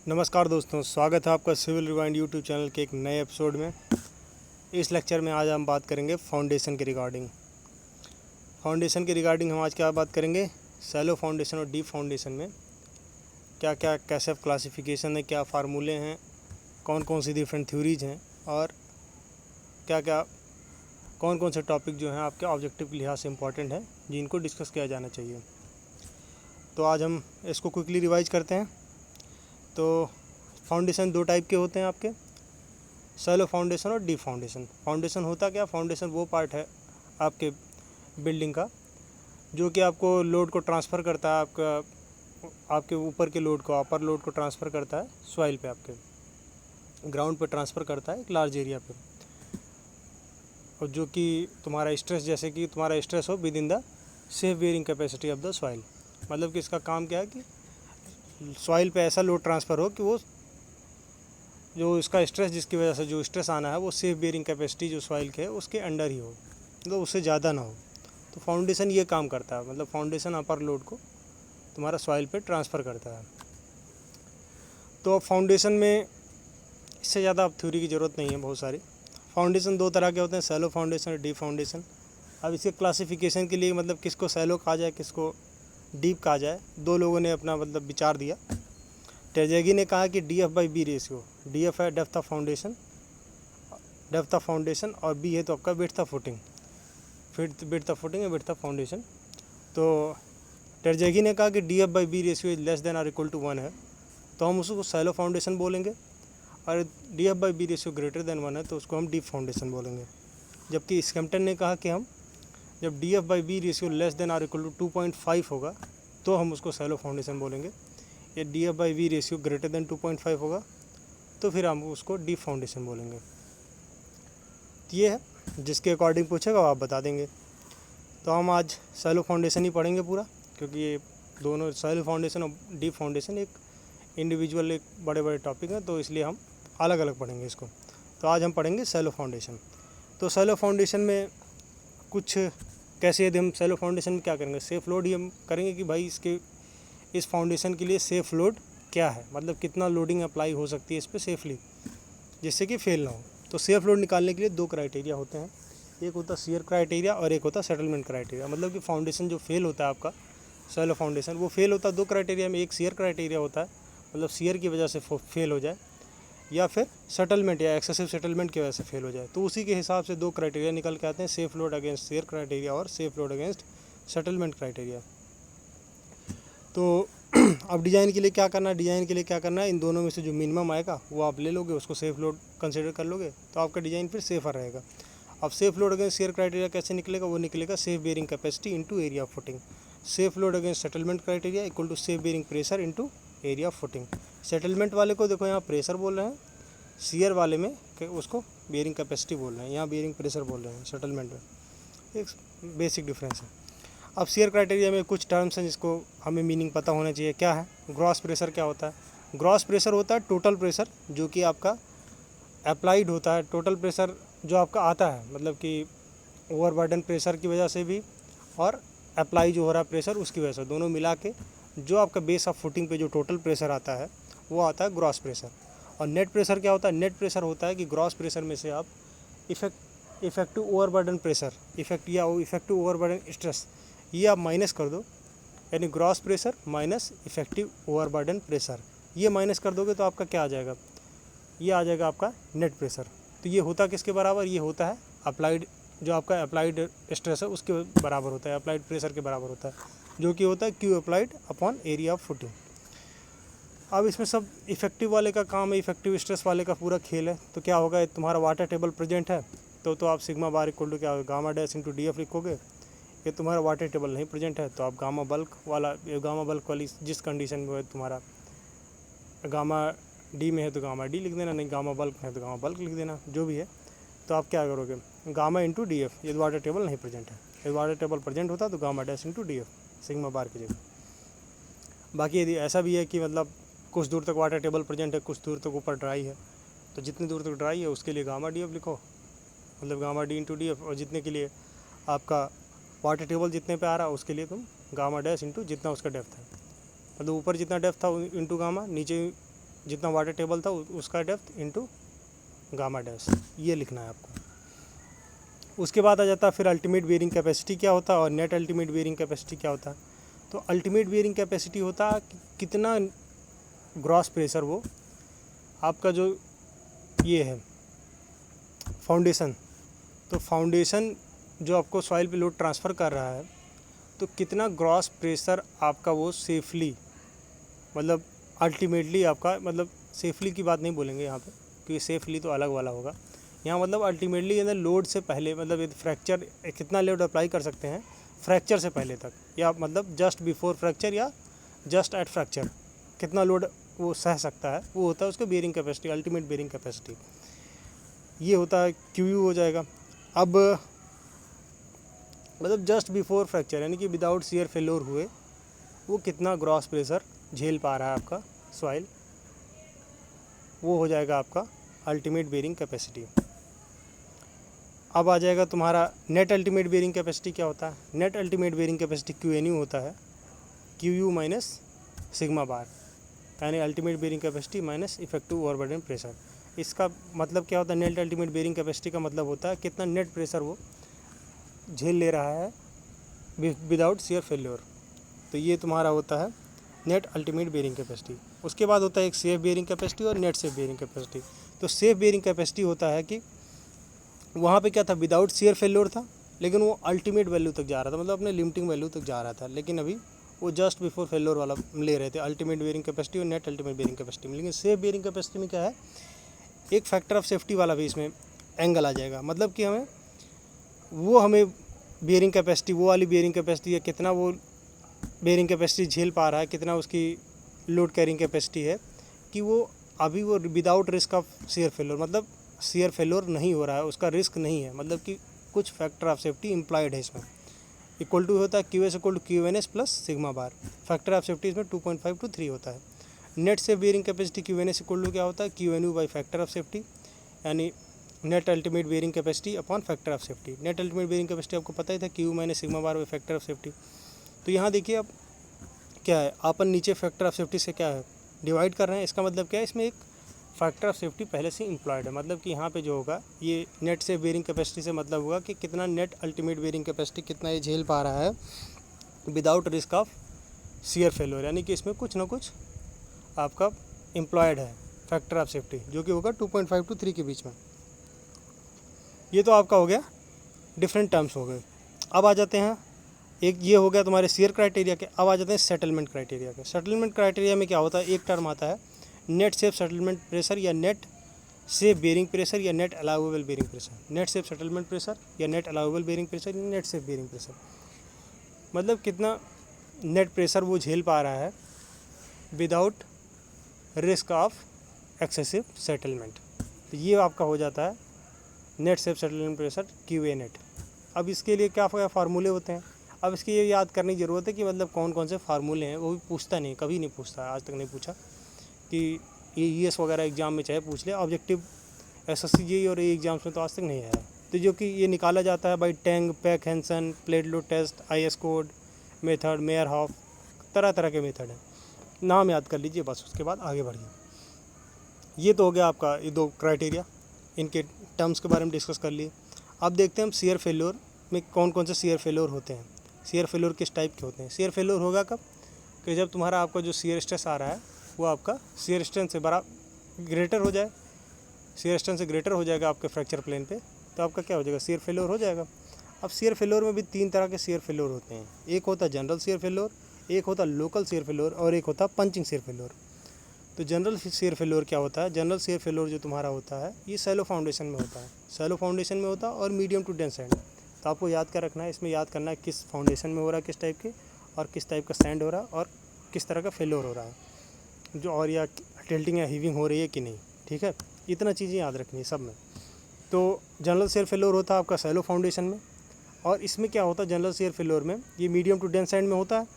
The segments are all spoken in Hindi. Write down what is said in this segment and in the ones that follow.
नमस्कार दोस्तों, स्वागत है आपका सिविल रिवाइंड यूट्यूब चैनल के एक नए एपिसोड में। इस लेक्चर में आज हम बात करेंगे फाउंडेशन के रिगार्डिंग। हम आज क्या बात करेंगे, सैलो फाउंडेशन और डीप फाउंडेशन में क्या क्या कैसे क्लासिफिकेशन है, क्या फार्मूले हैं, कौन कौन सी डिफरेंट थ्योरीज हैं और क्या क्या कौन कौन से टॉपिक जो हैं आपके ऑब्जेक्टिव के लिहाज से इम्पॉर्टेंट हैं जिनको डिस्कस किया जाना चाहिए। तो आज हम इसको क्विकली रिवाइज करते हैं। तो फाउंडेशन दो टाइप के होते हैं आपके, सैलो फाउंडेशन और डीप फाउंडेशन। फाउंडेशन होता क्या, फाउंडेशन वो पार्ट है आपके बिल्डिंग का जो कि आपको लोड को ट्रांसफ़र करता है, आपके ऊपर के लोड को, अपर लोड को ट्रांसफ़र करता है सॉइल पे, आपके ग्राउंड पे ट्रांसफ़र करता है एक लार्ज एरिया पे, और जो कि तुम्हारा स्ट्रेस, जैसे कि तुम्हारा स्ट्रेस हो with in the safe bearing capacity of the soil. मतलब कि इसका काम क्या है कि सॉइल पे ऐसा लोड ट्रांसफ़र हो कि वो जो इसका स्ट्रेस, जिसकी वजह से जो स्ट्रेस आना है वो सेफ बेयरिंग कैपेसिटी जो सॉइल के है उसके अंडर ही हो, मतलब उससे ज़्यादा ना हो। तो फाउंडेशन ये काम करता है, मतलब फाउंडेशन अपर लोड को तुम्हारा सॉइल पे ट्रांसफ़र करता है। तो अब फाउंडेशन में इससे ज़्यादा अब थ्योरी की ज़रूरत नहीं है, बहुत सारी। फाउंडेशन दो तरह के होते हैं, सैलो फाउंडेशन और डीप फाउंडेशन। अब इसके क्लासिफिकेशन के लिए मतलब किसको सैलो कहा जाए, किसको डीप कहा जाए, दो लोगों ने अपना मतलब विचार दिया। टेरज़ेगी ने कहा कि DF/B रेशियो, DF है डेप्थ ऑफ फाउंडेशन, और B है तो आपका width of footing, width of footing या विड्थ ऑफ फाउंडेशन। तो टेरज़ेगी ने कहा कि DF/B ratio is less than और इक्वल टू 1 है तो हम उसको सैलो फाउंडेशन बोलेंगे, और DF/B रेशियो ग्रेटर देन 1 है तो उसको हम डीप फाउंडेशन बोलेंगे। जबकि स्कैम्पटन ने कहा कि हम जब DF/B रेशियो लेस देन और इक्वल टू 2.5 होगा तो हम उसको सैलो फाउंडेशन बोलेंगे, या DF/B रेशियो ग्रेटर देन 2.5 होगा तो फिर हम उसको डीप फाउंडेशन बोलेंगे। तो ये है, जिसके अकॉर्डिंग पूछेगा वो आप बता देंगे। तो हम आज सैलो फाउंडेशन ही पढ़ेंगे पूरा, क्योंकि ये दोनों सैलो फाउंडेशन और डीप फाउंडेशन एक इंडिविजुअल एक बड़े बड़े टॉपिक हैं, तो इसलिए हम अलग अलग पढ़ेंगे इसको। तो आज हम पढ़ेंगे सैलो फाउंडेशन। तो सैलो फाउंडेशन में कुछ कैसे, यदि हम सैलो फाउंडेशन में क्या करेंगे, सेफ लोड ही हम करेंगे कि भाई इस फाउंडेशन के लिए सेफ़ लोड क्या है, मतलब कितना लोडिंग अप्लाई हो सकती है इस पर सेफली, जिससे कि फेल ना हो। तो सेफ़ लोड निकालने के लिए दो क्राइटेरिया होते हैं, एक होता है शियर क्राइटेरिया और एक होता है सेटलमेंट क्राइटेरिया। मतलब कि फाउंडेशन जो फेल होता है आपका सैलो फाउंडेशन, वो फेल होता है दो क्राइटेरिया में, एक शियर क्राइटेरिया होता है, मतलब शियर की वजह से फेल हो जाए, या फिर सेटलमेंट या एक्सेसिव सेटलमेंट की वजह से फेल हो जाए। तो उसी के हिसाब से दो क्राइटेरिया निकल के आते हैं, safe load against shear criteria और safe load against settlement criteria. तो अब डिज़ाइन के लिए क्या करना है, इन दोनों में से जो मिनिमम आएगा वो आप ले लोगे, उसको सेफ लोड कंसिडर कर लोगे, तो आपका डिज़ाइन फिर सेफ़र रहेगा। अब safe load against shear criteria कैसे निकलेगा, वो निकलेगा safe bearing capacity into area of footing. Safe load against settlement criteria equal to safe bearing pressure into area of footing. Settlement वाले को देखो यहाँ प्रेशर बोल रहे हैं, शेयर वाले में उसको बेयरिंग कैपेसिटी बोल रहे हैं, यहाँ बेयरिंग प्रेशर बोल रहे हैं सेटलमेंट में। एक बेसिक डिफरेंस है। अब शेयर क्राइटेरिया में कुछ टर्म्स हैं जिसको हमें मीनिंग पता होना चाहिए। क्या है ग्रॉस प्रेशर, क्या होता है? ग्रॉस प्रेशर होता है टोटल प्रेशर जो कि आपका अप्लाइड होता है, टोटल प्रेशर जो आपका आता है, मतलब कि ओवरबर्डन प्रेशर की वजह से भी और अप्लाई जो हो रहा है प्रेशर उसकी वजह से, दोनों मिला के जो आपका बेस ऑफ फुटिंग पे जो टोटल प्रेशर आता है वो आता है ग्रॉस प्रेशर। और नेट प्रेशर क्या होता है? नेट प्रेशर होता है कि ग्रॉस प्रेशर में से आप effective overburden pressure, effective overburden stress, ये आप माइनस कर दो, यानी gross pressure minus effective overburden pressure, ये माइनस कर दोगे तो आपका क्या आ जाएगा, ये आ जाएगा आपका नेट प्रेशर। तो ये होता किसके बराबर? ये होता है अप्लाइड, जो आपका अप्लाइड स्ट्रेस है उसके बराबर होता है, अप्लाइड प्रेशर के बराबर होता है, जो कि होता है Q applied upon area of footing. अब इसमें सब इफेक्टिव वाले का काम है, इफेक्टिव स्ट्रेस वाले का पूरा खेल है। तो क्या होगा, तुम्हारा वाटर टेबल प्रेजेंट है तो आप सिग्मा बार इक्वल टू क्या होगा, गामा डैश इंटू DF लिखोगे। ये तुम्हारा वाटर टेबल नहीं प्रेजेंट है तो आप गामा बल्क वाली जिस कंडीशन में है, तुम्हारा गामा डी में है तो गामा डी लिख देना, नहीं गामा बल्क में है तो गामा बल्क लिख देना, जो भी है। तो आप क्या करोगे, गामा इंटू DF, यदि वाटर टेबल नहीं प्रेजेंट है। यदि वाटर टेबल प्रेजेंट होता तो gamma dash into DF sigma bar की जगह। बाकी यदि ऐसा भी है कि मतलब कुछ दूर तक वाटर टेबल प्रेजेंट है, कुछ दूर तक ऊपर ड्राई है, तो जितनी दूर तक ड्राई है उसके लिए गामा DF लिखो, मतलब गामा डी इंटू DF, और जितने के लिए आपका वाटर टेबल जितने पे आ रहा है उसके लिए तुम गामा डैश इंटू जितना उसका डेप्थ है, मतलब ऊपर जितना डेप्थ था इंटू गामा, नीचे जितना वाटर टेबल था उसका डेप्थ इंटू गामा डैश, ये लिखना है आपको। उसके बाद आ जाता है फिर अल्टीमेट बेयरिंग कैपेसिटी क्या होता है और नेट अल्टीमेट बेयरिंग कैपेसिटी क्या होता है। तो अल्टीमेट बेयरिंग कैपेसिटी होता है कितना ग्रॉस प्रेशर वो आपका जो ये है फाउंडेशन, तो फाउंडेशन जो आपको सॉइल पे लोड ट्रांसफ़र कर रहा है, तो कितना ग्रॉस प्रेशर आपका वो सेफली, मतलब अल्टीमेटली आपका, मतलब सेफली की बात नहीं बोलेंगे यहाँ पे क्योंकि सेफली तो अलग वाला होगा यहाँ, मतलब अल्टीमेटली यानी लोड से पहले, मतलब ये फ्रैक्चर कितना लोड अप्लाई कर सकते हैं फ्रैक्चर से पहले तक, या मतलब जस्ट बिफोर फ्रैक्चर या जस्ट एट फ्रैक्चर कितना लोड वो सह सकता है, वो होता है उसका bearing capacity, ultimate bearing capacity. ये होता है क्यू हो जाएगा। अब मतलब जस्ट बिफोर फ्रैक्चर यानी कि विदाउट शियर फेल्योर हुए वो कितना ग्रॉस प्रेशर झेल पा रहा है आपका सॉइल, वो हो जाएगा आपका अल्टीमेट बेयरिंग कैपेसिटी। अब आ जाएगा तुम्हारा नेट अल्टीमेट बेयरिंग कैपेसिटी क्या होता है। Net ultimate bearing capacity Q होता है, क्यू माइनस सिग्मा बार, यानी ultimate bearing capacity minus effective overburden pressure. इसका मतलब क्या होता है, नेट अल्टीमेट बेयरिंग कैपेसिटी का मतलब होता है कितना नेट प्रेशर वो झेल ले रहा है विदाउट शियर फेल्योर। तो ये तुम्हारा होता है नेट अल्टीमेट बेयरिंग कैपेसिटी। उसके बाद होता है एक सेफ बेयरिंग कैपेसिटी और नेट सेफ बेयरिंग कैपेसिटी। तो सेफ बेयरिंग कैपेसिटी होता है कि वहाँ पे क्या था, विदाउट शियर फेल्योर था लेकिन वो अल्टीमेट वैल्यू तक जा रहा था, मतलब अपने लिमिटिंग वैल्यू तक जा रहा था, लेकिन अभी वो जस्ट बिफोर फेल्योर वाला ले रहे थे, अल्टीमेट बेयरिंग कैपेसिटी और नेट अल्टीमेट बेयरिंग कैपेसिटी में। लेकिन सेफ बेयरिंग कैपेसिटी में क्या है, एक फैक्टर ऑफ सेफ्टी वाला भी इसमें एंगल आ जाएगा, मतलब कि हमें बेयरिंग कैपेसिटी, वो वाली बेयरिंग कैपेसिटी है, कितना वो बेयरिंग कैपेसिटी झेल पा रहा है, कितना उसकी लोड कैरिंग कैपेसिटी है, कि वो अभी वो without risk of shear failure, मतलब शियर फेल्योर नहीं हो रहा है, उसका रिस्क नहीं है, मतलब कि कुछ फैक्टर ऑफ सेफ्टी इम्प्लॉयड है इसमें। इक्वल टू होता है Q S equal to Q N S plus sigma bar. Factor of safety इसमें 2.5 to 3 होता है। Net safe bearing capacity Q N S equal to क्या होता है, Q N U by factor of safety, यानी net ultimate bearing capacity upon factor of safety. Net ultimate bearing capacity आपको पता ही था, Q minus sigma bar by factor of safety. तो यहाँ देखिए अब क्या है, अपन नीचे फैक्टर ऑफ सेफ्टी से क्या है डिवाइड कर रहे हैं, इसका मतलब क्या है, इसमें एक फैक्टर ऑफ सेफ्टी पहले से इम्प्लॉयड है, मतलब कि यहाँ पे जो होगा ये नेट से बेयरिंग कैपेसिटी से मतलब होगा कि कितना नेट अल्टीमेट बेयरिंग कैपेसिटी कितना ये झेल पा रहा है without risk of shear failure, यानी कि इसमें कुछ ना कुछ आपका इम्प्लॉयड है फैक्टर ऑफ सेफ्टी, जो कि होगा 2.5 to 3 के बीच में। ये तो आपका हो गया डिफरेंट टर्म्स हो गए। अब आ जाते हैं, एक ये हो गया तुम्हारे शियर क्राइटेरिया के, अब आ जाते हैं सेटलमेंट क्राइटेरिया के। सेटलमेंट क्राइटेरिया में क्या होता है, एक टर्म आता है नेट सेफ सेटलमेंट प्रेशर या नेट सेफ बेयरिंग प्रेशर या net allowable bearing pressure. Net safe settlement pressure या नेट अलाउेबल बेयरिंग प्रेशर या नेट सेफ बेयरिंग प्रेशर, मतलब कितना नेट प्रेशर वो झेल पा रहा है without risk of excessive settlement. तो ये आपका हो जाता है net safe settlement pressure Q A net. अब इसके लिए क्या फार्मूले होते हैं, अब इसकी ये याद करने की ज़रूरत है कि मतलब कौन कौन से फार्मूले हैं, वो भी पूछता नहीं, कभी नहीं पूछता, आज तक नहीं पूछा कि ये ईएस वगैरह एग्ज़ाम में चाहे पूछ ले, ऑब्जेक्टिव एसएससी और एग्ज़ाम्स में तो आज तक नहीं आया। तो जो कि ये निकाला जाता है by Teng, Peck, Hansen, plate load test, IS code method, Meyerhof, तरह तरह के मेथड हैं, नाम याद कर लीजिए बस, उसके बाद आगे बढ़िए। ये तो हो गया आपका ये दो क्राइटेरिया, इनके टर्म्स के बारे में डिस्कस कर लिए। अब देखते हैं हम शियर फेल्योर में कौन कौन से शियर फेल्योर होते हैं, शियर फेल्योर किस टाइप के होते हैं। शियर फेल्योर होगा कब, कि जब तुम्हारा आपका जो शियर स्ट्रेस आ रहा है वो आपका शियर स्ट्रेंथ से बड़ा ग्रेटर हो जाए, शियर स्ट्रेंथ से ग्रेटर हो जाएगा आपके फ्रैक्चर प्लेन पे, तो आपका क्या हो जाएगा, शियर फेल्योर हो जाएगा। अब शियर फेल्योर में भी 3 तरह के शियर फेल्योर होते हैं, एक होता है जनरल शियर फेल्योर, एक होता है लोकल शियर फेल्योर और एक होता है पंचिंग शियर फेल्योर। तो जनरल शियर फेल्योर क्या होता है, जनरल शियर फेल्योर जो तुम्हारा होता है ये सैलो फाउंडेशन में होता है, सैलो फाउंडेशन में होता है और मीडियम टू डेंस सैंड। तो आपको याद क्या रखना है, इसमें याद करना है किस फाउंडेशन में हो रहा है, किस टाइप के, और किस टाइप का सैंड हो रहा है और किस तरह का फेल्योर हो रहा है, जो और या टिल्टिंग या हीविंग हो रही है कि नहीं, ठीक है, इतना चीज़ें याद रखनी है सब में। तो जनरल शियर फेल्योर होता है आपका सैलो फाउंडेशन में, और इसमें क्या होता है जनरल शियर फेल्योर में, ये मीडियम टू डेंस सैंड में होता है।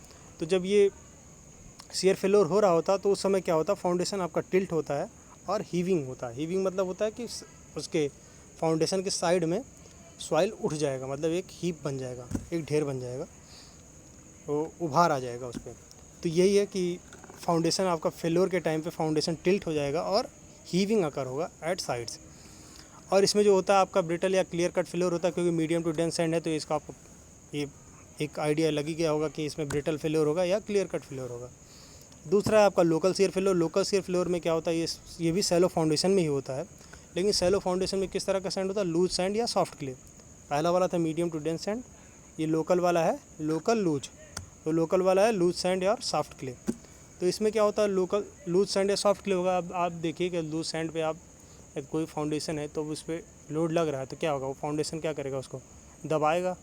तो जब ये शियर फेल्योर हो रहा होता है तो उस समय क्या होता है, फाउंडेशन आपका टिल्ट होता है और हीविंग होता है। हीविंग मतलब होता है कि उसके फाउंडेशन के साइड में सॉइल उठ जाएगा, मतलब एक हीप बन जाएगा, एक ढेर बन जाएगा, तो उभार आ जाएगा उस पर। तो यही है कि फाउंडेशन आपका फेलोर के टाइम पे फाउंडेशन टिल्ट हो जाएगा और हीविंग अकर होगा एट साइड्स। और इसमें जो होता है आपका ब्रिटल या क्लियर कट फेलोर होता है, क्योंकि मीडियम टू डेंस सैंड है तो इसका आपको ये एक आइडिया लग ही गया होगा कि इसमें ब्रिटल फेलोर होगा या क्लियर कट फेलोर होगा। दूसरा है आपका local shear failure. Local shear failure में क्या होता है, ये भी सैलो फाउंडेशन में ही होता है, लेकिन सैलो फाउंडेशन में किस तरह का सैंड होता है, लूज सैंड या सॉफ्ट क्ले। पहला वाला था मीडियम टू डेंस सैंड, ये लोकल वाला है लोकल लूज। तो लोकल वाला है लूज सैंड या सॉफ्ट क्ले। तो इसमें क्या होता है, लोकल लूज सैंड या सॉफ्ट क्ले होगा। अब आप देखिए कि लूज सैंड पे आप कोई फाउंडेशन है तो उस पर लोड लग रहा है तो क्या होगा, वो फाउंडेशन क्या करेगा, उसको दबाएगा,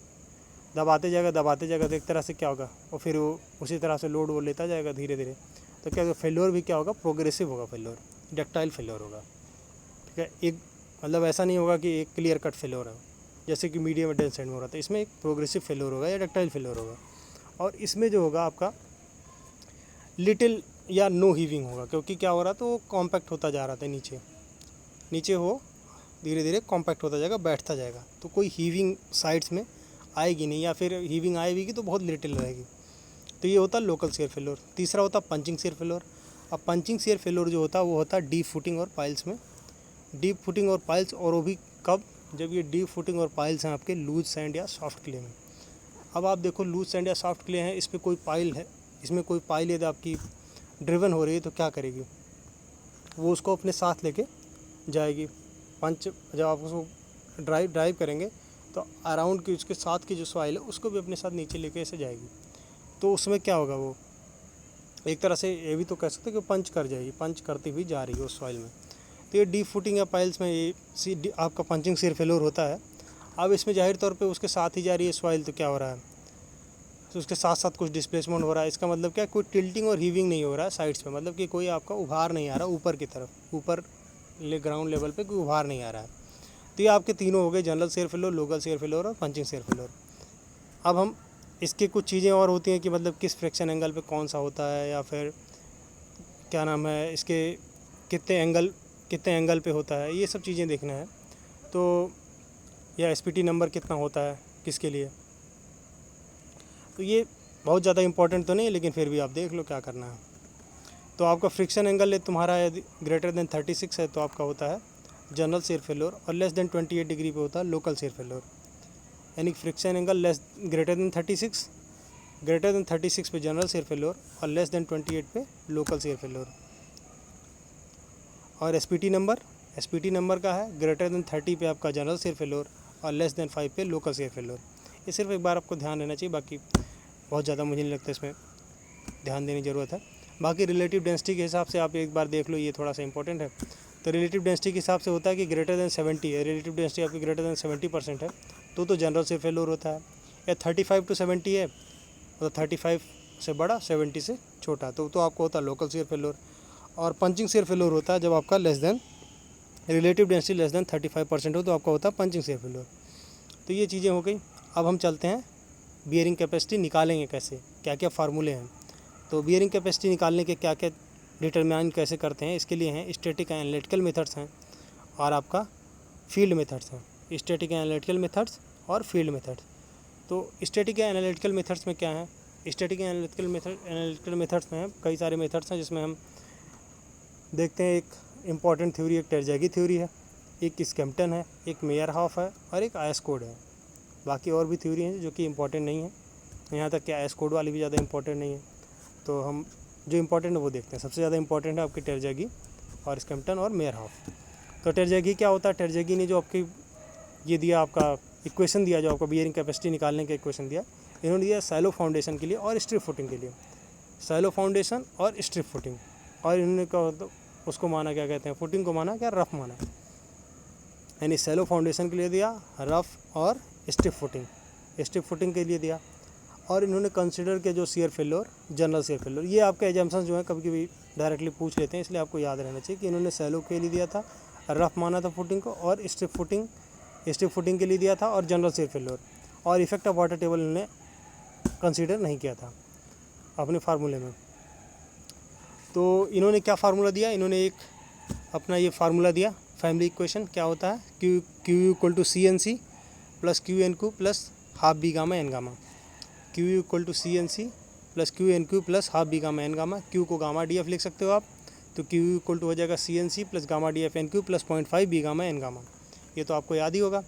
दबाते जाएगा तो एक तरह से क्या होगा, और फिर वो उसी तरह से लोड वो लेता जाएगा धीरे धीरे। तो क्या होगा, फेल्योर भी क्या होगा, प्रोग्रेसिव होगा फेल्योर, डक्टाइल फेल्योर होगा। ठीक है, एक मतलब ऐसा नहीं होगा कि एक क्लियर कट फेल्योर है जैसे कि मीडियम और डेंस सैंड में हो रहा था। इसमें एक प्रोग्रेसिव फेल्योर होगा या डक्टाइल फेल्योर होगा। और इसमें जो होगा आपका लिटिल या नो हीविंग होगा, क्योंकि क्या हो रहा था, वो कॉम्पैक्ट होता जा रहा था, नीचे हो धीरे धीरे कॉम्पैक्ट होता जाएगा, बैठता जाएगा, तो कोई हीविंग साइड्स में आएगी नहीं, या फिर हीविंग आएगी तो बहुत लिटिल रहेगी। तो ये होता है लोकल शियर फेल्योर। तीसरा होता है पंचिंग शियर फेल्योर। अब पंचिंग शियर फेल्योर जो होता है वो होता है डीप फुटिंग और पाइल्स में। डीप फुटिंग और पाइल्स, और वो भी कब, जब ये डीप फुटिंग और पाइल्स हैं आपके लूज सैंड या सॉफ्ट क्ले में। अब आप देखो लूज सैंड या सॉफ्ट क्ले हैं, इस पर कोई पाइल है, इसमें कोई पाइल यदि आपकी ड्रिवन हो रही है तो क्या करेगी, वो उसको अपने साथ लेके जाएगी। पंच जब आप उसको ड्राइव करेंगे तो अराउंड की उसके साथ की जो सॉइल है उसको भी अपने साथ नीचे लेके ऐसे जाएगी। तो उसमें क्या होगा, वो एक तरह से ये भी तो कह सकते हैं कि पंच कर जाएगी, पंच करती हुई जा रही है उस सॉइल में। तो ये डीप फुटिंग या पाइल्स में ये आपका पंचिंग शियर फेल्योर होता है। अब इसमें जाहिर तौर पे उसके साथ ही जा रही है सॉइल, तो क्या हो रहा है, तो उसके साथ साथ कुछ डिस्प्लेसमेंट हो रहा है। इसका मतलब क्या, कोई टिल्टिंग और हीविंग नहीं हो रहा है साइड्स पे, मतलब कि कोई आपका उभार नहीं आ रहा ऊपर की तरफ, ऊपर ग्राउंड लेवल पे कोई उभार नहीं आ रहा है। तो ये आपके तीनों हो गए, general shear failure, local shear failure और पंचिंग शियर फेल्योर। अब हम इसके कुछ चीज़ें और होती हैं कि मतलब किस फ्रैक्शन एंगल पे कौन सा होता है, या फिर क्या नाम है इसके कितने एंगल पे होता है, ये सब चीज़ें देखना है। तो या एसपीटी नंबर कितना होता है किसके लिए, तो ये बहुत ज़्यादा इंपॉर्टेंट तो नहीं है, लेकिन फिर भी आप देख लो क्या करना है। तो आपका फ्रिक्शन एंगल तुम्हारा यदि ग्रेटर देन 36 है तो आपका होता है जनरल शियर फेल्योर, और लेस देन 28 डिग्री पे होता है लोकल शियर फेल्योर। यानी फ्रिक्शन एंगल ग्रेटर देन 36 पे जनरल शियर फेल्योर और लेस देन 28 पे लोकल शियर फेल्योर। और एसपीटी नंबर का है ग्रेटर देन 30 पे आपका जनरल शियर फेल्योर और लेस देन 5 पे लोकल शियर फेल्योर। ये सिर्फ एक बार आपको ध्यान देना चाहिए, बाकी बहुत ज़्यादा मुझे नहीं लगता इसमें ध्यान देने की ज़रूरत है। बाकी रिलेटिव डेंसिटी के हिसाब से आप एक बार देख लो, ये थोड़ा सा इंपॉर्टेंट है। तो रिलेटिव डेंसिटी के हिसाब से होता है कि ग्रेटर देन 70 है, रिलेटिव डेंसिटी आपकी ग्रेटर देन 70% है तो जनरल शियर फेल्योर होता है। या 35 to 70 है, तो 35 से बड़ा 70 से छोटा तो आपको होता है लोकल शियर फेल्योर। और पंचिंग शियर फेल्योर होता है जब आपका रिलेटिव डेंसिटी लेस देन 35% हो तो आपका होता है पंचिंग शियर फेल्योर। तो ये चीज़ें हो गई। अब हम चलते हैं बियरिंग कैपेसिटी निकालेंगे कैसे, क्या क्या फार्मूले हैं। तो बियरिंग कैपेसिटी निकालने के क्या क्या डिटरमाइन कैसे करते हैं, इसके लिए हैं स्टैटिक एंड एनालिटिकल मेथड्स हैं और आपका फील्ड मेथड्स हैं। स्टैटिक एंड एनालिटिकल मेथड्स और फील्ड मेथड्स। तो स्टैटिक एंड एनालिटिकल मेथड्स में क्या है, स्टैटिक एंड एनालिटिकल मेथड्स में कई सारे मेथड्स हैं, जिसमें हम देखते हैं एक इम्पॉर्टेंट थ्योरी, एक टेरजैगी थ्योरी है, एक स्कैम्पटन है, एक मेयरहॉफ है और एक आयस कोड है। बाकी और भी थ्योरी हैं जो कि इम्पॉर्टेंट नहीं है, यहाँ तक कि आयस कोड वाली भी ज़्यादा इम्पॉर्टेंट नहीं है। तो हम जो इम्पॉर्टेंट है वो देखते हैं। सबसे ज़्यादा इम्पॉर्टेंट है आपकी टेरजैगी और स्कैम्पटन और मेयरहॉफ। तो टेरजैगी क्या होता है, टेरजैगी ने जो आपकी ये दिया, आपका इक्वेशन दिया, जो आपका बियरिंग कैपेसिटी निकालने का इक्वेशन दिया, इन्होंने दिया सैलो फाउंडेशन के लिए और स्ट्रिप फुटिंग के लिए, सैलो फाउंडेशन और स्ट्रिप फुटिंग। और इन्होंने क्या उसको माना, क्या कहते हैं, फुटिंग को माना क्या, रफ माना। यानी सैलो फाउंडेशन के लिए दिया रफ और स्टिफ फुटिंग के लिए दिया। और इन्होंने कंसिडर किया जो shear failure, general shear failure. ये आपके एजम्पशन जो है कभी कभी डायरेक्टली पूछ लेते हैं, इसलिए आपको याद रहना चाहिए कि इन्होंने सैलो के लिए दिया था, रफ माना था फुटिंग को, और स्टिफ फुटिंग के लिए दिया था, और जनरल शियर फेल्योर। और इफेक्ट ऑफ वाटर टेबल इन्होंने कंसीडर नहीं किया था अपने फार्मूले में। तो इन्होंने क्या फार्मूला दिया, इन्होंने एक अपना ये फार्मूला दिया, फैमिली इक्वेशन क्या होता है, Q equal to C N C plus Q N Q plus half B gamma N gamma. Q equal to C N C plus Q N Q plus half B gamma N gamma, Q को गामा डी एफ लिख सकते हो आप, तो क्यू इक्वल टू हो जाएगा C N C plus gamma D F N Q plus 0.5 B gamma N gamma. ये तो आपको याद ही होगा।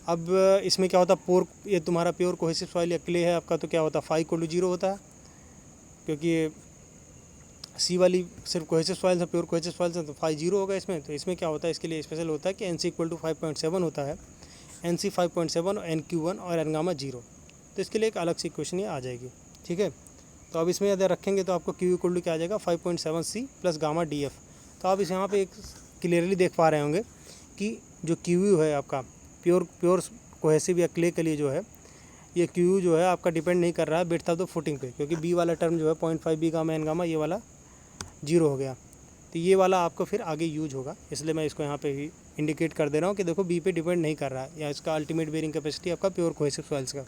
अब इसमें क्या होता है, पोर ये तुम्हारा प्योर कोहेसिव सॉइल या क्ले है आपका, तो क्या होता है फाई इक्वल टू 0 होता है, क्योंकि सी वाली सिर्फ कोहेसिव सॉइल है, प्योर कोहेसिव सॉइल है, तो फाई 0 होगा इसमें। तो इसमें क्या होता है, इसके लिए स्पेशल होता है कि एन सी इक्वल टू 5.7 होता है, एन सी 5.7 और एन क्यू 1 और एन गामा 0। तो इसके लिए एक अलग सी इक्वेशन ही आ जाएगी, ठीक है। तो अब इसमें अगर रखेंगे तो आपको क्यू इक्वल टू क्या आ जाएगा 5.7 C plus gamma D F. तो आप इस यहाँ पे एक क्लियरली देख पा रहे होंगे कि जो क्यू है आपका प्योर कोहेसिव या क्ले के लिए जो है, ये क्यू जो है आपका डिपेंड नहीं कर रहा है विड्थ ऑफ द फुटिंग पे, क्योंकि बी वाला टर्म जो है 0.5 बी गामा एन गामा ये वाला 0 हो गया। तो ये वाला आपको फिर आगे यूज होगा, इसलिए मैं इसको यहाँ पे ही इंडिकेट कर दे रहा हूँ कि देखो बी पे डिपेंड नहीं कर रहा है, या इसका अल्टीमेट बेयरिंग कैपेसिटी आपका प्योर कोहेसिव सॉइल्स का।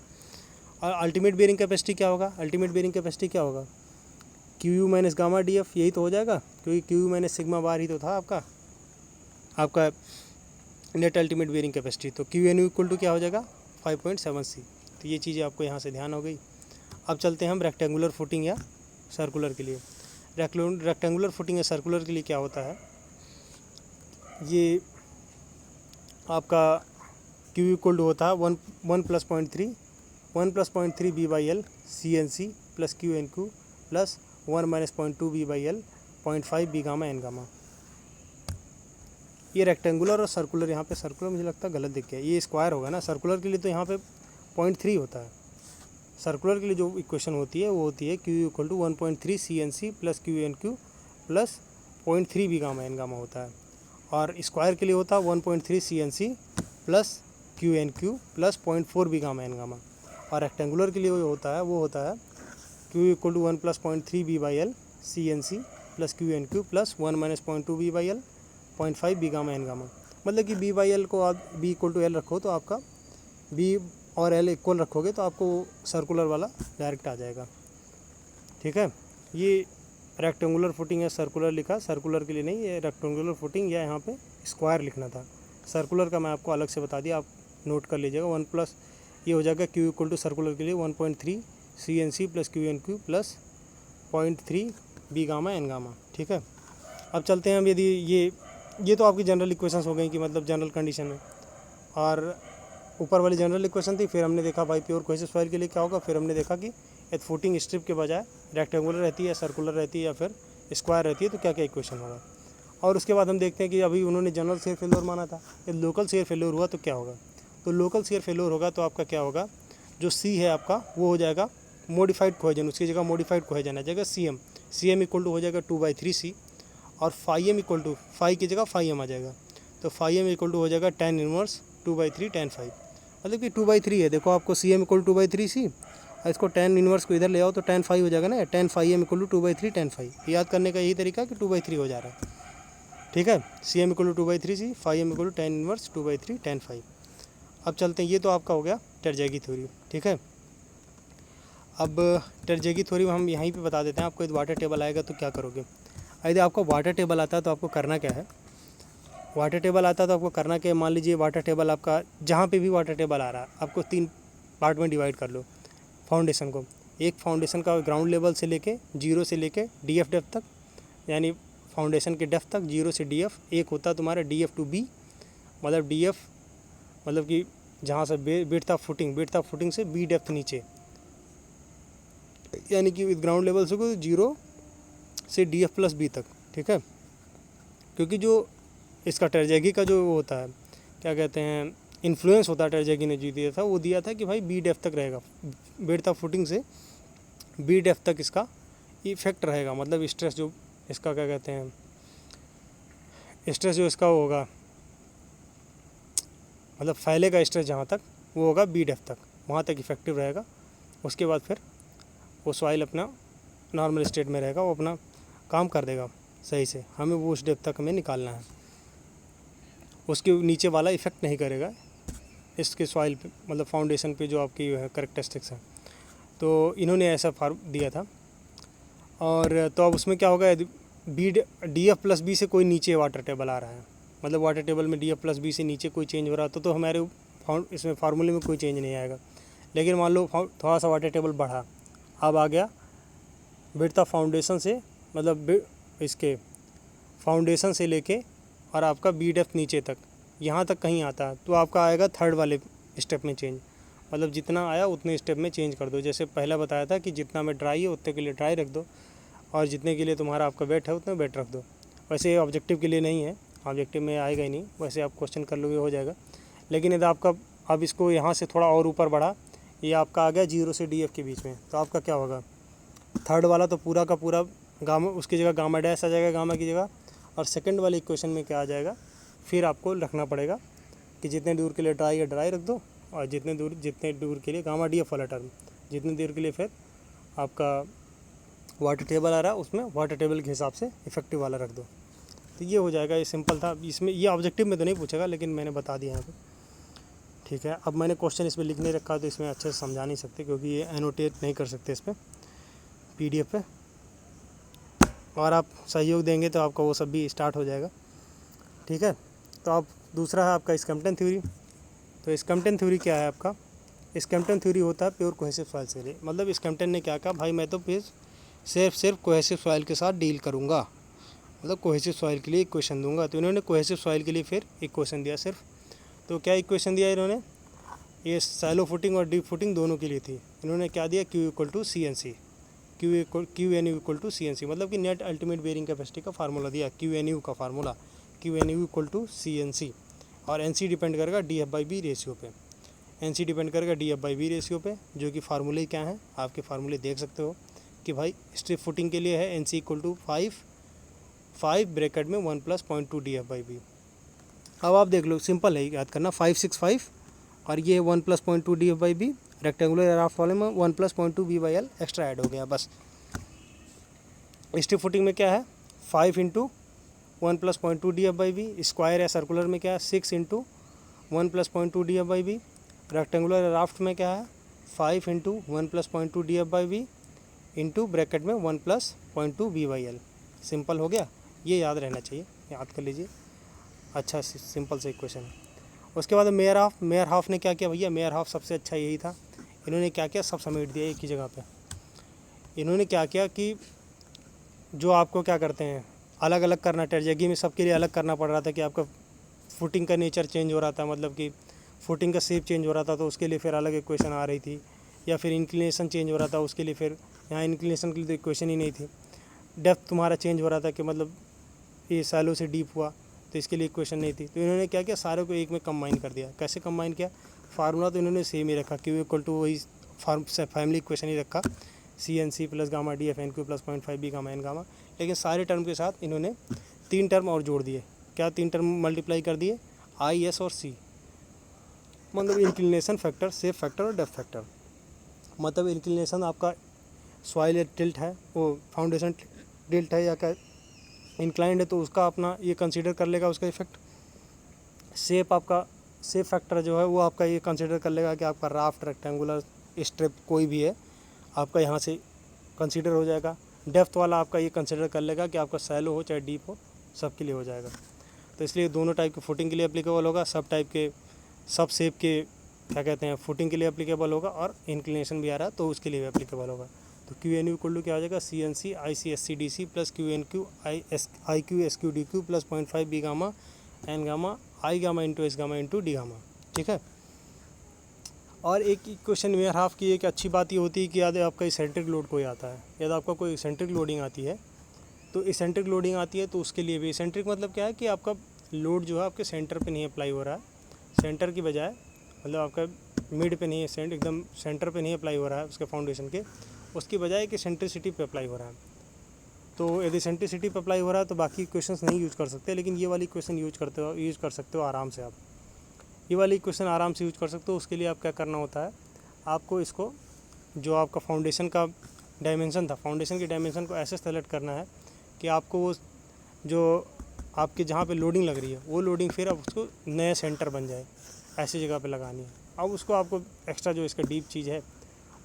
और अल्टीमेट बेयरिंग कैपेसिटी क्या होगा, अल्टीमेट बेयरिंग कैपेसिटी क्या होगा, Q U minus gamma D F, यही तो हो जाएगा, क्योंकि Q U minus sigma bar ही तो था आपका नेट अल्टीमेट बेयरिंग कैपेसिटी। तो Q N U equal to क्या हो जाएगा 5.7 सी। तो ये चीज़ें आपको यहाँ से ध्यान हो गई। अब चलते हैं हम रेक्टेंगुलर फुटिंग या सर्कुलर के लिए। रेक्टेंगुलर फुटिंग या सर्कुलर के लिए क्या होता है, ये आपका क्यू इक्वल टू होता है 1 plus 0.3 B by L C N C plus Q N Q plus 1 minus 0.2 B by L 0.5 B gamma N gamma. ये रेक्टेंगुलर और सर्कुलर, यहाँ पे सर्कुलर मुझे लगता है गलत दिख गया, ये स्क्वायर होगा ना सर्कुलर के लिए, तो यहाँ पे 0.3 होता है। सर्कुलर के लिए जो इक्वेशन होती है वो होती है Q equal to 1.3 C N C plus Q N Q plus 0.3 B gamma N gamma होता है। और स्क्वायर के लिए होता है 1.3 C N C plus Q N Q plus 0.4 B gamma N gamma. और रेक्टेंगुलर के लिए वो होता है Q equal to 1 plus 0.3 B by L C N C plus Q N Q plus 1 minus 0.2 B by L 0.5 B gamma N gamma. मतलब कि बी बाई एल को आप बी इक्वल टू एल रखो तो आपका बी और एल इक्वल रखोगे तो आपको सर्कुलर वाला डायरेक्ट आ जाएगा, ठीक है। ये रेक्टेंगुलर फुटिंग या सर्कुलर लिखा, सर्कुलर के लिए नहीं, ये रेक्टेंगुलर फुटिंग या यहाँ पे स्क्वायर लिखना था। सर्कुलर का मैं आपको अलग से बता दिया, आप नोट कर लीजिएगा। 1 प्लस ये हो जाएगा क्यू इक्वल टू सर्कुलर के लिए 1.3 C N C plus Q N Q plus 0.3 B gamma N gamma, ठीक है। अब चलते हैं हम, यदि ये तो आपकी जनरल इक्वेशंस हो गई कि मतलब जनरल कंडीशन है, और ऊपर वाली जनरल इक्वेशन थी। फिर हमने देखा भाई प्योर कोहेसिव सॉइल के लिए क्या होगा, फिर हमने देखा कि एक फुटिंग स्ट्रिप के बजाय रेक्टेंगुलर रहती है या सर्कुलर रहती है या फिर स्क्वायर रहती है, तो क्या क्या इक्वेशन होगा। और उसके बाद हम देखते हैं कि अभी उन्होंने जनरल शेयर फेल्योर माना था, यदि लोकल शेयर फेल्योर हुआ तो क्या होगा। तो लोकल शेयर फेल्योर होगा तो आपका क्या होगा, जो सी है आपका वो हो जाएगा मॉडिफाइड कोहेजन, उसकी जगह मॉडिफाइड कोहेजन आ जाएगा सी एम इक्वल टू हो जाएगा 2/3 सी, और phi M equal to phi की जगह फाई एम आ जाएगा, तो फाई एम इक्वल टू हो जाएगा tan इनवर्स 2/3 tan फाई। मतलब कि 2/3 है, देखो आपको सी एम इक्वल 2/3 सी, और इसको tan इनवर्स को इधर ले आओ तो tan फाई हो जाएगा ना, tan phi M equal to 2/3 tan phi. याद करने का यही तरीका कि 2/3 हो जा रहा है, ठीक है। C M equal to 2/3 C, phi M equal to tan inverse 2/3 tan phi. अब चलते हैं, ये तो आपका हो गया टर्जेगी थ्योरी, ठीक है। अब टर्जेगी थ्योरी हम यहीं पे बता देते हैं आपको। यदि वाटर टेबल आएगा तो क्या करोगे। यदि आपको वाटर टेबल आता है तो आपको करना क्या है, वाटर टेबल आता है तो आपको करना क्या है, मान लीजिए वाटर टेबल आपका जहाँ पे भी वाटर टेबल आ रहा है, आपको 3 पार्ट में डिवाइड कर लो फाउंडेशन को। एक फाउंडेशन का ग्राउंड लेवल से लेके 0 से लेके DF डेप्थ तक, यानी फाउंडेशन के डेप्थ तक 0 से DF। एक होता है तुम्हारा DF टू B, मतलब DF मतलब कि जहाँ से विड्थ ऑफ फुटिंग से B डेप्थ नीचे, यानी कि ग्राउंड लेवल से 0 से DF प्लस B तक, ठीक है। क्योंकि जो इसका टर्जेगी का जो होता है, क्या कहते हैं, इन्फ्लुएंस होता है, टर्जेगी ने जो दिया था वो दिया था कि भाई B डेप्थ तक रहेगा, विड्थ ऑफ फुटिंग से B डेप्थ तक इसका इफेक्ट रहेगा। मतलब स्ट्रेस जो इसका क्या कहते हैं, स्ट्रेस जो इसका होगा, मतलब फैलेगा स्ट्रेस जहाँ तक वो होगा B डेप्थ तक, वहाँ तक इफेक्टिव रहेगा। उसके बाद फिर वो सॉइल अपना नॉर्मल स्टेट में रहेगा, वो अपना काम कर देगा सही से। हमें वो उस डेप्थ तक हमें निकालना है, उसके नीचे वाला इफ़ेक्ट नहीं करेगा इसके सॉइल पे, मतलब फाउंडेशन पे जो आपकी है करेक्टरिस्टिक्स है। तो इन्होंने ऐसा फार्म दिया था। और तो अब उसमें क्या होगा, यदि DF प्लस B से कोई नीचे वाटर टेबल आ रहा है, मतलब वाटर टेबल में DF प्लस B से नीचे कोई चेंज हो रहा है तो हमारे इसमें फार्मूले में कोई चेंज नहीं आएगा। लेकिन मान लो थोड़ा सा वाटर टेबल बढ़ा, अब आ गया विड्थ ऑफ फाउंडेशन से मतलब इसके फाउंडेशन से लेके और आपका बी डेप्थ नीचे तक यहाँ तक कहीं आता है तो आपका आएगा थर्ड वाले स्टेप में चेंज, मतलब जितना आया उतने स्टेप में चेंज कर दो। जैसे पहला बताया था कि जितना में ड्राई है उतने के लिए ड्राई रख दो और जितने के लिए तुम्हारा आपका वेट है उतने वेट रख दो। वैसे ये ऑब्जेक्टिव के लिए नहीं है, ऑब्जेक्टिव में आएगा ही नहीं, वैसे आप क्वेश्चन कर लोगे हो जाएगा। लेकिन यदि आपका अब इसको यहाँ से थोड़ा और ऊपर बढ़ा, ये आपका आ गया 0 से DF के बीच में, तो आपका क्या होगा थर्ड वाला तो पूरा का पूरा गामा, उसकी जगह गामा डैश आ जाएगा गामा की जगह। और सेकंड वाले इक्वेशन में क्या आ जाएगा, फिर आपको रखना पड़ेगा कि जितने दूर के लिए ड्राई है ड्राई रख दो और जितने दूर के लिए गामा DF वाला टर्म, जितने दूर के लिए फिर आपका वाटर टेबल आ रहा है उसमें वाटर टेबल के हिसाब से इफेक्टिव वाला रख दो। तो ये हो जाएगा, ये सिंपल था। इसमें ये ऑब्जेक्टिव में तो नहीं पूछेगा लेकिन मैंने बता दिया यहाँ पे, ठीक है। अब मैंने क्वेश्चन इसमें लिख नहीं रखा तो इसमें अच्छे से समझा नहीं सकते क्योंकि ये एनोटेट नहीं कर सकते इस पर PDF पे, और आप सहयोग देंगे तो आपका वो सब भी स्टार्ट हो जाएगा, ठीक है। तो अब दूसरा है आपका स्कैम्पटन थ्योरी। तो स्कैम्पटन थ्योरी क्या है आपका, स्कैम्पटन थ्योरी होता है प्योर कोहेसिव सॉइल के लिए। मतलब स्कैम्पटन ने क्या कहा, भाई मैं तो फिर सिर्फ कोहेसिव सॉइल के साथ डील करूँगा, मतलब कोहेसिव सॉइल के लिए इक्वेशन दूंगा। तो इन्होंने कोहेसिव सॉइल के लिए फिर इक्वेशन दिया सिर्फ। तो क्या इक्वेशन दिया इन्होंने, ये सैलो फुटिंग और डीप फुटिंग दोनों के लिए थी। इन्होंने क्या दिया, Q = CNC, QNU = CNC, मतलब कि नेट अल्टीमेट बेयरिंग कैपेसिटी का फार्मूला दिया, QNU का फार्मूला, QNU = CNC। और NC डिपेंड करेगा DF/B रेशियो पे, NC डिपेंड करेगा DF/B रेशियो पे, जो कि फार्मूले क्या हैं आपके फार्मूले देख सकते हो कि भाई स्ट्रिप फुटिंग के लिए है NC = 5 ब्रैकेट में 1 + 0.2 DF/B। अब आप देख लो, सिंपल है याद करना, 5 6 5 और ये 1 + 0.2 DF/B, रेक्टेंगुलर राफ्ट वाले में 1 + 0.2 B/L एक्स्ट्रा ऐड हो गया बस। स्ट्रिप फुटिंग में क्या है 5 × 1 + 0.2 DF/B, स्क्वायर या सर्कुलर में क्या है 6 × 1 + 0.2 DF/B, रेक्टेंगुलर राफ्ट में क्या है 5 × 1 + 0.2 DF/B इंटू ब्रैकेट में 1 + 0.2 B/L। सिंपल हो गया, ये याद रहना चाहिए, याद कर लीजिए। अच्छा सिंपल सा इक्वेशन है। उसके बाद मेयर हाफ ने क्या किया भैया, मेयर हाफ सबसे अच्छा यही था। इन्होंने क्या किया, सब समेट दिया एक ही जगह पे। इन्होंने क्या किया कि जो आपको क्या करते हैं अलग अलग करना, टेरजेगी में सबके लिए अलग करना पड़ रहा था कि आपका फुटिंग का नेचर चेंज हो रहा था, मतलब कि फुटिंग का शेप चेंज हो रहा था, तो उसके लिए फिर अलग इक्वेशन आ रही थी। या फिर इंक्लिनेशन चेंज हो रहा था, उसके लिए फिर यहाँ इंक्लिनेशन के लिए तो इक्वेशन ही नहीं थी। डेप्थ तुम्हारा चेंज हो रहा था कि मतलब ये सैलो से डीप हुआ तो इसके लिए इक्वेशन नहीं थी। तो इन्होंने क्या किया, सारे को एक में कंबाइन कर दिया। कैसे कंबाइन किया, फार्मूला तो इन्होंने सेम ही रखा, Q = वही फैमिली इक्वेशन ही रखा, CNC + gamma DF NQ + 0.5 B gamma N gamma. लेकिन सारे टर्म के साथ इन्होंने 3 टर्म और जोड़ दिए। क्या 3 टर्म मल्टीप्लाई कर दिए, I, S और C, मतलब इंक्लिनेशन फैक्टर, शेप फैक्टर और डेप्थ फैक्टर। मतलब इंक्लिनेशन आपका सॉइल टिल्ट है, वो फाउंडेशन टिल्ट है या क्या इंक्लाइंड है, तो उसका अपना ये कंसीडर कर लेगा उसका इफेक्ट। शेप आपका शेप फैक्टर जो है वो आपका ये कंसीडर कर लेगा कि आपका राफ्ट, रेक्टेंगुलर, स्ट्रिप कोई भी है आपका यहाँ से कंसीडर हो जाएगा। डेप्थ वाला आपका ये कंसीडर कर लेगा कि आपका सैलो हो चाहे डीप हो, सब के लिए हो जाएगा। तो इसलिए दोनों टाइप के फुटिंग के लिए एप्लीकेबल होगा, सब टाइप के सब शेप के क्या कहते हैं फुटिंग के लिए एप्लीकेबल होगा, और इंक्लिनेशन भी आ रहा है तो उसके लिए भी एप्लीकेबल होगा। तो QNU = क्या हो जाएगा, CNC IC SC DC + QNQ IQ SQ DQ + 0.5 B gamma N gamma I gamma × S gamma × D gamma, ठीक है। और एक इक्वेशन मेयर हाफ की एक अच्छी बात ये होती है कि यदि आपका इसेंट्रिक लोड कोई आता है, यदि आपका कोई इसेंट्रिक लोडिंग आती है, तो इसेंट्रिक लोडिंग आती है तो उसके लिए भी इसेंट्रिक मतलब क्या है कि आपका लोड जो है आपके सेंटर पे नहीं अप्लाई हो रहा है, सेंटर की बजाय मतलब आपका मिड पे नहीं है, एकदम सेंटर पे नहीं अप्लाई हो रहा है उसके फाउंडेशन के, उसकी बजाय कि सेंट्रिसिटी पे अप्लाई हो रहा है। तो यदि सेंट्रिसिटी पे अप्लाई हो रहा है तो बाकी इक्वेशंस नहीं यूज़ कर सकते, लेकिन ये वाली इक्वेशन यूज़ कर सकते हो आराम से। आप ये वाली इक्वेशन आराम से यूज़ कर सकते हो। उसके लिए आप क्या करना होता है, आपको इसको जो आपका फाउंडेशन का डायमेंशन था, फाउंडेशन के डायमेंशन को ऐसे सेलेक्ट करना है कि आपको वो जो आपके जहाँ पे लोडिंग लग रही है वो लोडिंग फिर अब उसको नया सेंटर बन जाए, ऐसी जगह पे लगानी है। अब उसको आपको एक्स्ट्रा जो इसका डीप चीज़ है